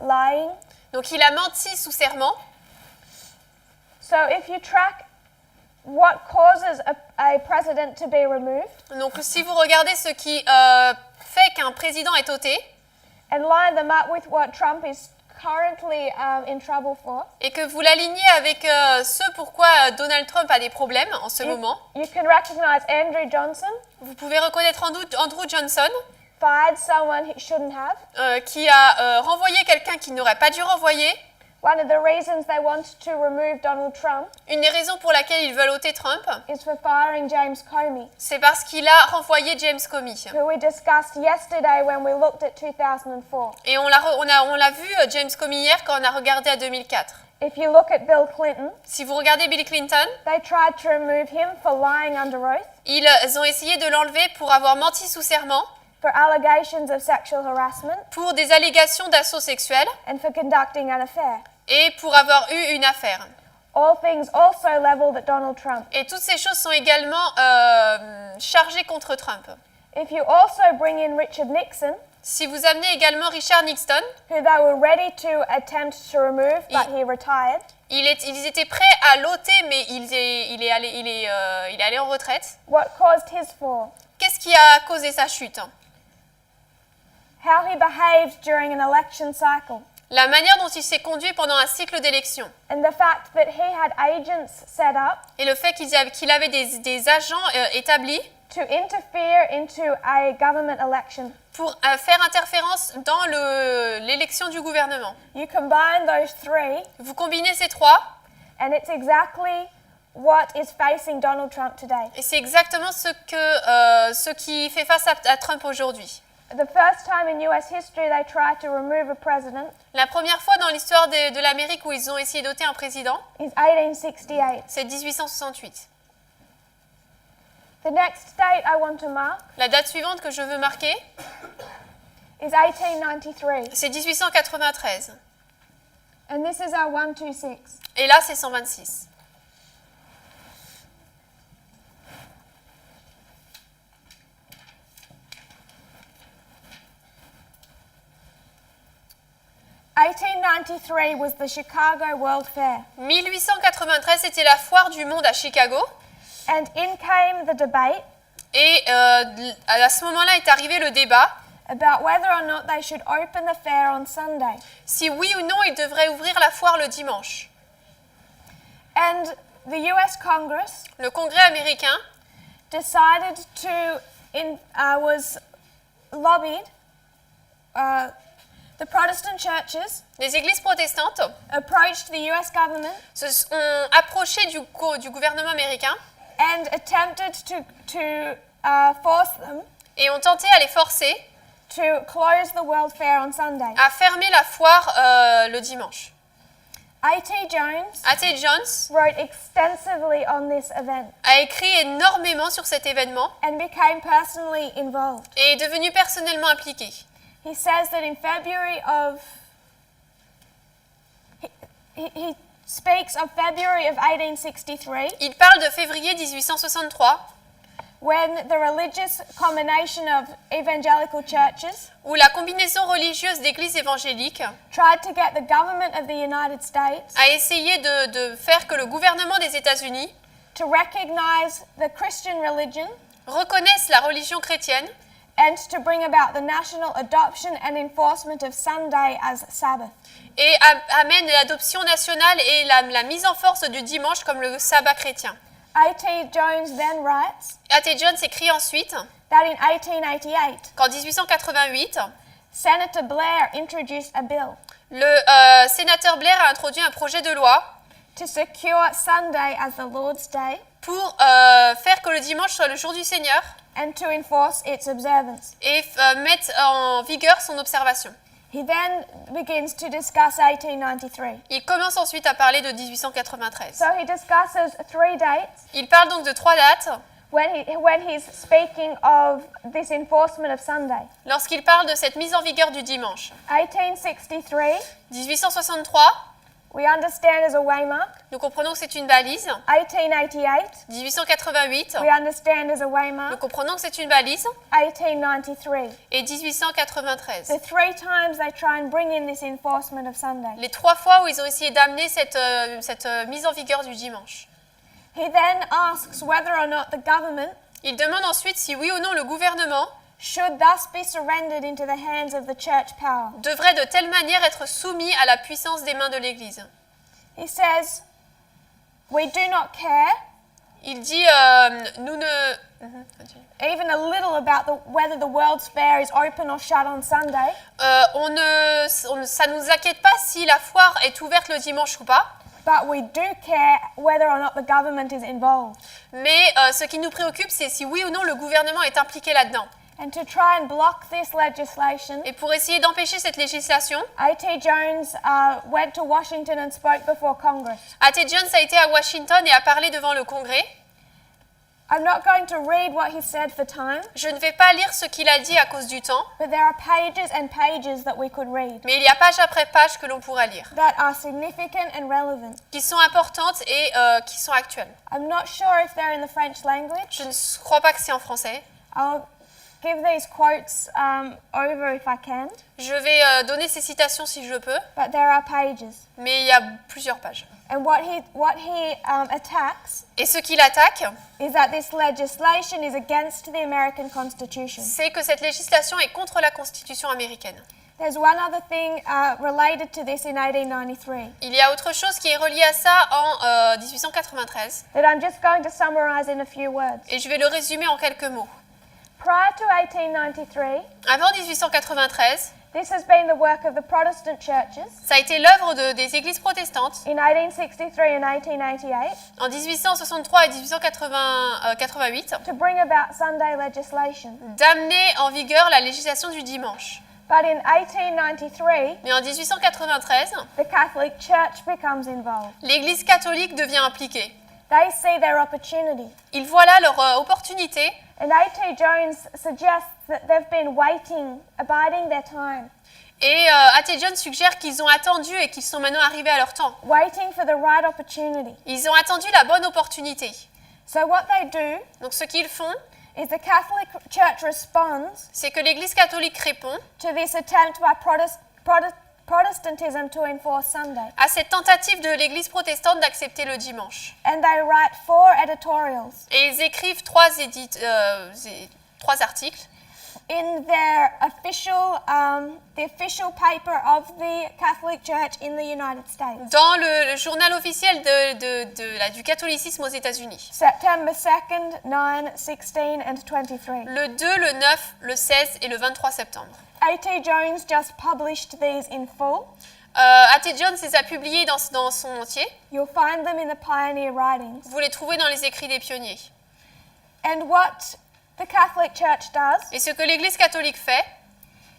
[SPEAKER 2] lying.
[SPEAKER 3] Donc il a menti sous serment.
[SPEAKER 2] So if you track what causes a president to be removed
[SPEAKER 3] Donc si vous regardez ce qui fait qu'un président est ôté
[SPEAKER 2] and line them up with what Trump is currently in trouble for,
[SPEAKER 3] et que vous l'alignez avec ce pourquoi Donald Trump a des problèmes en ce moment,
[SPEAKER 2] you can recognize Andrew Johnson
[SPEAKER 3] vous pouvez reconnaître Andrew Johnson
[SPEAKER 2] fired someone he shouldn't have.
[SPEAKER 3] qui a renvoyé quelqu'un qu'il n'aurait pas dû renvoyer.
[SPEAKER 2] One of the reasons they want to remove Donald Trump
[SPEAKER 3] Une des raisons pour laquelle ils veulent ôter Trump,
[SPEAKER 2] is for firing James Comey,
[SPEAKER 3] c'est parce qu'il a renvoyé James Comey.
[SPEAKER 2] who we discussed yesterday when we looked at 2004.
[SPEAKER 3] Et on l'a vu, James Comey, hier, quand on a regardé à 2004.
[SPEAKER 2] If you look at Bill Clinton,
[SPEAKER 3] Si vous regardez Bill Clinton,
[SPEAKER 2] they tried to remove him for lying under oath,
[SPEAKER 3] ils ont essayé de l'enlever pour avoir menti sous serment,
[SPEAKER 2] for allegations of sexual harassment,
[SPEAKER 3] pour des allégations d'assaut sexuel
[SPEAKER 2] and for conducting an affair.
[SPEAKER 3] et pour avoir eu une affaire.
[SPEAKER 2] All things also leveled at Donald Trump.
[SPEAKER 3] Et toutes ces choses sont également chargées contre Trump.
[SPEAKER 2] If you also bring in Richard Nixon,
[SPEAKER 3] Si vous amenez également Richard Nixon,
[SPEAKER 2] who they were ready to attempt to remove, but he retired,
[SPEAKER 3] ils étaient prêts à l'ôter, mais il est allé en retraite.
[SPEAKER 2] what caused his fall?
[SPEAKER 3] Qu'est-ce qui a causé sa chute?
[SPEAKER 2] How he behaved during an election cycle,
[SPEAKER 3] La manière dont il s'est conduit pendant un cycle d'élection
[SPEAKER 2] and the fact that he had agents set up
[SPEAKER 3] et le fait qu'il avait des agents établis
[SPEAKER 2] to interfere into a government election.
[SPEAKER 3] pour faire interférence dans l'élection du gouvernement.
[SPEAKER 2] You combine those three,
[SPEAKER 3] Vous combinez ces trois
[SPEAKER 2] and it's exactly what is facing Donald Trump today.
[SPEAKER 3] et c'est exactement ce qui fait face à Trump aujourd'hui.
[SPEAKER 2] The first time in US history they tried to remove a president
[SPEAKER 3] La première fois dans l'histoire de l'Amérique où ils ont essayé d'ôter un président,
[SPEAKER 2] is 1868.
[SPEAKER 3] c'est 1868.
[SPEAKER 2] The next date I want to mark
[SPEAKER 3] La date suivante que je veux marquer,
[SPEAKER 2] is 1893,
[SPEAKER 3] c'est 1893.
[SPEAKER 2] and this is our 126.
[SPEAKER 3] Et là, c'est 126.
[SPEAKER 2] 1893 was the Chicago World Fair,
[SPEAKER 3] 1893, c'était la foire du monde à Chicago.
[SPEAKER 2] and in came the debate
[SPEAKER 3] Et à ce moment-là est arrivé le débat
[SPEAKER 2] about whether or not they should open the fair on Sunday.
[SPEAKER 3] si oui ou non il devrait ouvrir la foire le dimanche.
[SPEAKER 2] And the US Congress
[SPEAKER 3] Le Congrès américain
[SPEAKER 2] decided to, was lobbied, the Protestant churches
[SPEAKER 3] les églises protestantes
[SPEAKER 2] approached the US government
[SPEAKER 3] se sont approchées du gouvernement américain
[SPEAKER 2] and attempted to force them
[SPEAKER 3] et ont tenté à les forcer
[SPEAKER 2] to close the World Fair on Sunday.
[SPEAKER 3] à fermer la foire le dimanche.
[SPEAKER 2] A.T. Jones
[SPEAKER 3] A.T. Jones
[SPEAKER 2] wrote extensively on this event
[SPEAKER 3] a écrit énormément sur cet événement
[SPEAKER 2] and became personally involved.
[SPEAKER 3] et est devenu personnellement impliqué.
[SPEAKER 2] He says that in February of he speaks of February of 1863
[SPEAKER 3] Il parle de février 1863
[SPEAKER 2] when the religious combination of evangelical churches
[SPEAKER 3] où la combinaison religieuse d'églises évangéliques
[SPEAKER 2] tried to get the government of the United States
[SPEAKER 3] a essayé de faire que le gouvernement des États-Unis
[SPEAKER 2] to recognize the Christian religion
[SPEAKER 3] reconnaisse la religion chrétienne
[SPEAKER 2] and to bring about the national adoption and enforcement of Sunday as Sabbath.
[SPEAKER 3] et amène l'adoption nationale et la mise en force du dimanche comme le sabbat chrétien.
[SPEAKER 2] A.T. Jones then writes
[SPEAKER 3] A.T. Jones écrit ensuite
[SPEAKER 2] that in 1888,
[SPEAKER 3] qu'en 1888,
[SPEAKER 2] Senator Blair introduced a bill
[SPEAKER 3] le sénateur Blair a introduit un projet de loi
[SPEAKER 2] to secure Sunday as the Lord's Day
[SPEAKER 3] pour faire que le dimanche soit le jour du Seigneur
[SPEAKER 2] and to enforce its observance.
[SPEAKER 3] et mettre en vigueur son observation.
[SPEAKER 2] He then begins to discuss 1893.
[SPEAKER 3] Il commence ensuite à parler de 1893.
[SPEAKER 2] So he discusses 3 dates
[SPEAKER 3] Il parle donc de 3 dates
[SPEAKER 2] when he's speaking of this enforcement of Sunday.
[SPEAKER 3] lorsqu'il parle de cette mise en vigueur du dimanche.
[SPEAKER 2] 1863,
[SPEAKER 3] 1863,
[SPEAKER 2] we understand as a waymark.
[SPEAKER 3] nous comprenons que c'est une balise.
[SPEAKER 2] 1888,
[SPEAKER 3] 1888,
[SPEAKER 2] we understand as a
[SPEAKER 3] nous
[SPEAKER 2] waymark.
[SPEAKER 3] comprenons que c'est une balise.
[SPEAKER 2] 1893.
[SPEAKER 3] Et 1893.
[SPEAKER 2] The 3 times they try and bring in this enforcement of Sunday.
[SPEAKER 3] Les 3 fois où ils ont essayé d'amener cette mise en vigueur du dimanche.
[SPEAKER 2] He then asks whether or not the government
[SPEAKER 3] Il demande ensuite si oui ou non le gouvernement
[SPEAKER 2] should thus be surrendered into the hands of the church power.
[SPEAKER 3] devrait de telle manière être soumis à la puissance des mains de l'Église.
[SPEAKER 2] He says, we do not care
[SPEAKER 3] Il dit, nous ne...
[SPEAKER 2] even a little about whether the World's Fair is open or shut on Sunday,
[SPEAKER 3] ça ne nous inquiète pas si la foire est ouverte le dimanche ou pas,
[SPEAKER 2] but we do care whether or not the government is involved.
[SPEAKER 3] mais ce qui nous préoccupe, c'est si oui ou non le gouvernement est impliqué là-dedans.
[SPEAKER 2] And to try and block this legislation,
[SPEAKER 3] Et pour essayer d'empêcher cette législation,
[SPEAKER 2] A.T. Jones went to Washington and spoke before Congress.
[SPEAKER 3] A.T. Jones a été à Washington et a parlé devant le Congrès.
[SPEAKER 2] I'm not going to read what he said for time,
[SPEAKER 3] Je ne vais pas lire ce qu'il a dit à cause du temps,
[SPEAKER 2] but there are pages and pages that we could read
[SPEAKER 3] mais il y a page après page que l'on pourra lire,
[SPEAKER 2] that are significant and relevant.
[SPEAKER 3] qui sont importantes et qui sont actuelles.
[SPEAKER 2] I'm not sure if they're in the French language.
[SPEAKER 3] Je ne crois pas que c'est en français.
[SPEAKER 2] I'll give these quotes over if I can,
[SPEAKER 3] Je vais donner ces citations si je peux,
[SPEAKER 2] but there are pages.
[SPEAKER 3] mais il y a plusieurs pages.
[SPEAKER 2] And what he attacks
[SPEAKER 3] Et ce qu'il attaque,
[SPEAKER 2] is that this legislation is against the American Constitution.
[SPEAKER 3] c'est que cette législation est contre la Constitution américaine.
[SPEAKER 2] There's one other thing related to this in 1893
[SPEAKER 3] Il y a autre chose qui est relié à ça en 1893,
[SPEAKER 2] that I'm just going to summarize in a few words.
[SPEAKER 3] et je vais le résumer en quelques mots.
[SPEAKER 2] Prior to 1893,
[SPEAKER 3] Avant 1893,
[SPEAKER 2] this has been the work of the Protestant churches
[SPEAKER 3] ça a été l'œuvre des églises protestantes
[SPEAKER 2] in 1863 and 1888
[SPEAKER 3] en 1863 et 1888
[SPEAKER 2] to bring about Sunday legislation.
[SPEAKER 3] d'amener en vigueur la législation du dimanche.
[SPEAKER 2] But in 1893,
[SPEAKER 3] Mais en 1893,
[SPEAKER 2] the Catholic Church becomes involved.
[SPEAKER 3] l'Église catholique devient impliquée.
[SPEAKER 2] They see their opportunity.
[SPEAKER 3] Ils voient là leur opportunité
[SPEAKER 2] And A.T. Jones suggests that they've been waiting, abiding their time,
[SPEAKER 3] et A.T. Jones suggère qu'ils ont attendu et qu'ils sont maintenant arrivés à leur temps.
[SPEAKER 2] waiting for the right opportunity.
[SPEAKER 3] Ils ont attendu la bonne opportunité.
[SPEAKER 2] So what they do
[SPEAKER 3] Donc ce qu'ils font,
[SPEAKER 2] is the Catholic Church responds
[SPEAKER 3] c'est que l'Église catholique répond
[SPEAKER 2] to this attempt by Protestantism to enforce Sunday.
[SPEAKER 3] à cette tentative de l'Église protestante d'accepter le dimanche.
[SPEAKER 2] And they write 4 editorials
[SPEAKER 3] Et ils écrivent trois articles
[SPEAKER 2] in their official, the official paper of the Catholic Church in the United States.
[SPEAKER 3] dans le journal officiel du catholicisme aux États-Unis.
[SPEAKER 2] September 2nd, 9, 16 and 23.
[SPEAKER 3] Le 2, le 9, le 16 et le 23 septembre.
[SPEAKER 2] A.T. Jones just published these in full.
[SPEAKER 3] A.T. Jones les a publiés dans son entier.
[SPEAKER 2] You'll find them in the pioneer writings.
[SPEAKER 3] Vous les trouvez dans les écrits des pionniers.
[SPEAKER 2] And what the Catholic Church does
[SPEAKER 3] Et ce que l'Église catholique fait,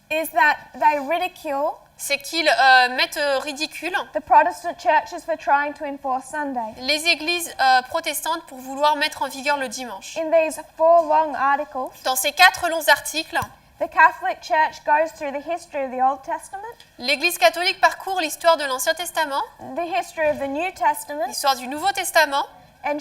[SPEAKER 2] is that they ridicule
[SPEAKER 3] c'est qu'ils mettent ridicule
[SPEAKER 2] the Protestant churches for trying to enforce Sunday.
[SPEAKER 3] les églises protestantes pour vouloir mettre en vigueur le dimanche.
[SPEAKER 2] In these 4 long articles,
[SPEAKER 3] Dans ces 4 longs articles,
[SPEAKER 2] the Catholic Church goes through the history of the Old Testament,
[SPEAKER 3] l'Église catholique parcourt l'histoire de l'Ancien Testament,
[SPEAKER 2] the history of the New Testament,
[SPEAKER 3] l'histoire du Nouveau Testament,
[SPEAKER 2] and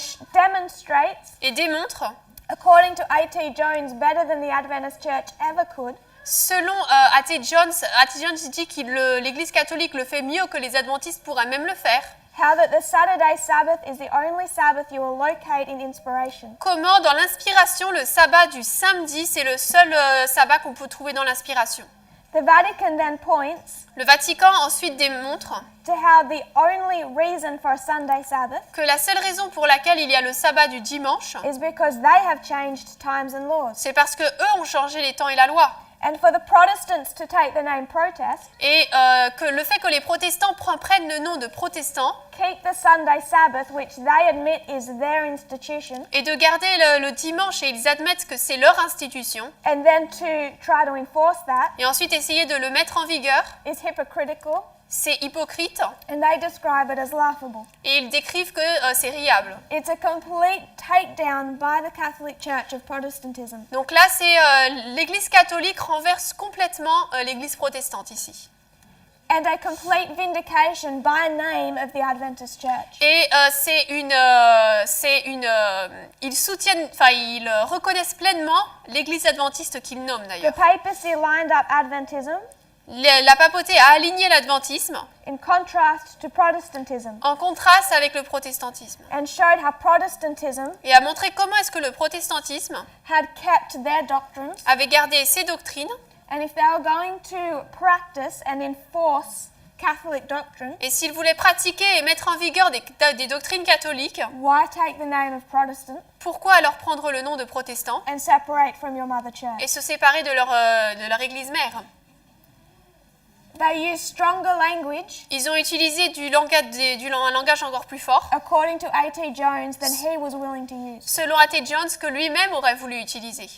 [SPEAKER 3] et démontre,
[SPEAKER 2] according to A.T. Jones, better than the Adventist Church ever could,
[SPEAKER 3] selon A.T. Jones dit que l'Église catholique le fait mieux que les adventistes pourraient même le faire,
[SPEAKER 2] how that the Saturday Sabbath is the only Sabbath you will locate in inspiration.
[SPEAKER 3] comment dans l'inspiration, le sabbat du samedi, c'est le seul sabbat qu'on peut trouver dans l'inspiration.
[SPEAKER 2] The Vatican then points
[SPEAKER 3] Le Vatican ensuite démontre
[SPEAKER 2] to how the only reason for a Sunday Sabbath
[SPEAKER 3] que la seule raison pour laquelle il y a le sabbat du dimanche,
[SPEAKER 2] is because they have changed times and laws.
[SPEAKER 3] c'est parce que eux ont changé les temps et la loi.
[SPEAKER 2] And for the Protestants to take the name protest,
[SPEAKER 3] Et que le fait que les protestants prennent le nom de protestants
[SPEAKER 2] keep the Sunday Sabbath, which they admit is their institution,
[SPEAKER 3] et de garder le dimanche, et ils admettent que c'est leur institution,
[SPEAKER 2] and then to try to enforce that
[SPEAKER 3] et ensuite essayer de le mettre en vigueur,
[SPEAKER 2] is hypocritical,
[SPEAKER 3] c'est hypocrite,
[SPEAKER 2] and they describe it as laughable.
[SPEAKER 3] et ils décrivent que c'est riable.
[SPEAKER 2] It's a complete takedown by the Catholic Church of Protestantism.
[SPEAKER 3] Donc là, c'est l'Église catholique renverse complètement l'Église protestante ici.
[SPEAKER 2] And a complete vindication by name of the Adventist Church.
[SPEAKER 3] Et ils reconnaissent pleinement l'Église adventiste qu'ils nomment
[SPEAKER 2] The
[SPEAKER 3] d'ailleurs.
[SPEAKER 2] papacy lined up Adventism
[SPEAKER 3] La papauté a aligné l'adventisme
[SPEAKER 2] in contrast to Protestantism
[SPEAKER 3] en contraste avec le protestantisme
[SPEAKER 2] and showed how Protestantism
[SPEAKER 3] et a montré comment est-ce que le protestantisme
[SPEAKER 2] had kept their doctrines,
[SPEAKER 3] avait gardé ses doctrines,
[SPEAKER 2] and if they were going to practice and enforce Catholic doctrine,
[SPEAKER 3] et s'ils voulaient pratiquer et mettre en vigueur des doctrines catholiques,
[SPEAKER 2] why take the name of Protestant
[SPEAKER 3] pourquoi alors prendre le nom de protestant
[SPEAKER 2] and separate from your mother church?
[SPEAKER 3] et se séparer de leur église mère?
[SPEAKER 2] They use stronger language,
[SPEAKER 3] Ils ont utilisé un langage encore plus fort,
[SPEAKER 2] according to A.T. Jones, than he was willing to use.
[SPEAKER 3] selon A.T. Jones, que lui-même aurait voulu utiliser.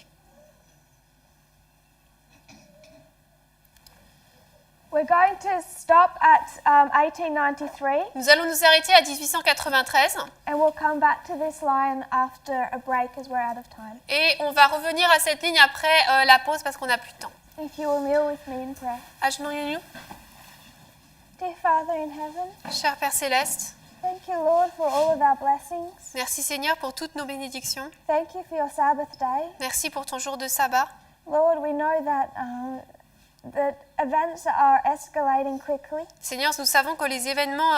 [SPEAKER 2] We're going to stop at 1893,
[SPEAKER 3] Nous allons nous arrêter à 1893
[SPEAKER 2] and we'll come back to this line after a break as we're out of time.
[SPEAKER 3] et on va revenir à cette ligne après la pause parce qu'on n'a plus de temps.
[SPEAKER 2] If you will kneel with me in prayer.
[SPEAKER 3] Agenouillons-nous.
[SPEAKER 2] Dear Father in heaven,
[SPEAKER 3] Cher Père Céleste,
[SPEAKER 2] thank you, Lord, for all of our blessings.
[SPEAKER 3] merci Seigneur pour toutes nos bénédictions.
[SPEAKER 2] Thank you for your Sabbath day.
[SPEAKER 3] Merci pour ton jour de sabbat.
[SPEAKER 2] Lord, we know that events are escalating quickly.
[SPEAKER 3] Seigneur, nous savons que les événements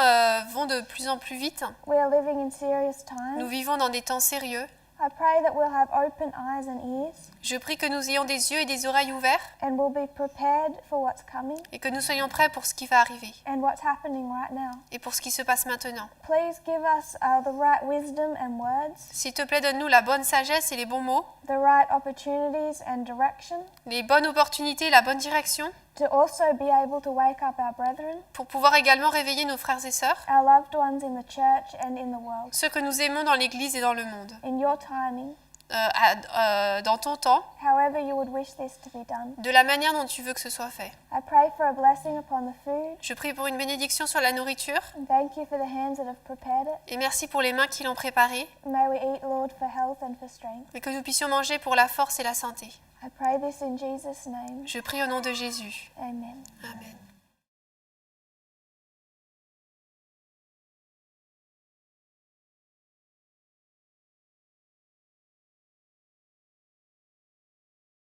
[SPEAKER 3] vont de plus en plus vite.
[SPEAKER 2] We are living in serious
[SPEAKER 3] Nous
[SPEAKER 2] times.
[SPEAKER 3] vivons dans des temps sérieux.
[SPEAKER 2] I pray that we'll have open eyes and ears,
[SPEAKER 3] Je prie que nous ayons des yeux et des oreilles ouverts
[SPEAKER 2] and we'll be prepared for what's coming
[SPEAKER 3] et que nous soyons prêts pour ce qui va arriver
[SPEAKER 2] and what's happening right now.
[SPEAKER 3] et pour ce qui se passe maintenant.
[SPEAKER 2] Please give us the right wisdom and words,
[SPEAKER 3] S'il te plaît, donne-nous la bonne sagesse et les bons mots,
[SPEAKER 2] the right opportunities and direction,
[SPEAKER 3] les bonnes opportunités, la bonne direction,
[SPEAKER 2] to also be able to wake up our brethren,
[SPEAKER 3] pour pouvoir également réveiller nos frères et sœurs,
[SPEAKER 2] our loved ones in the church and in the world,
[SPEAKER 3] ceux que nous aimons dans l'Église et dans le monde.
[SPEAKER 2] in your timing,
[SPEAKER 3] Dans ton temps,
[SPEAKER 2] however you would wish this to be done.
[SPEAKER 3] de la manière dont tu veux que ce soit fait.
[SPEAKER 2] I pray for a blessing upon the food,
[SPEAKER 3] Je prie pour une bénédiction sur la nourriture
[SPEAKER 2] and thank you for the hands that have prepared it.
[SPEAKER 3] et merci pour les mains qui l'ont préparée
[SPEAKER 2] May we eat, Lord, for health and for strength.
[SPEAKER 3] et que nous puissions manger pour la force et la santé.
[SPEAKER 2] I pray this in Jesus' name.
[SPEAKER 3] Je prie au nom de Jésus.
[SPEAKER 2] Amen.
[SPEAKER 3] Amen.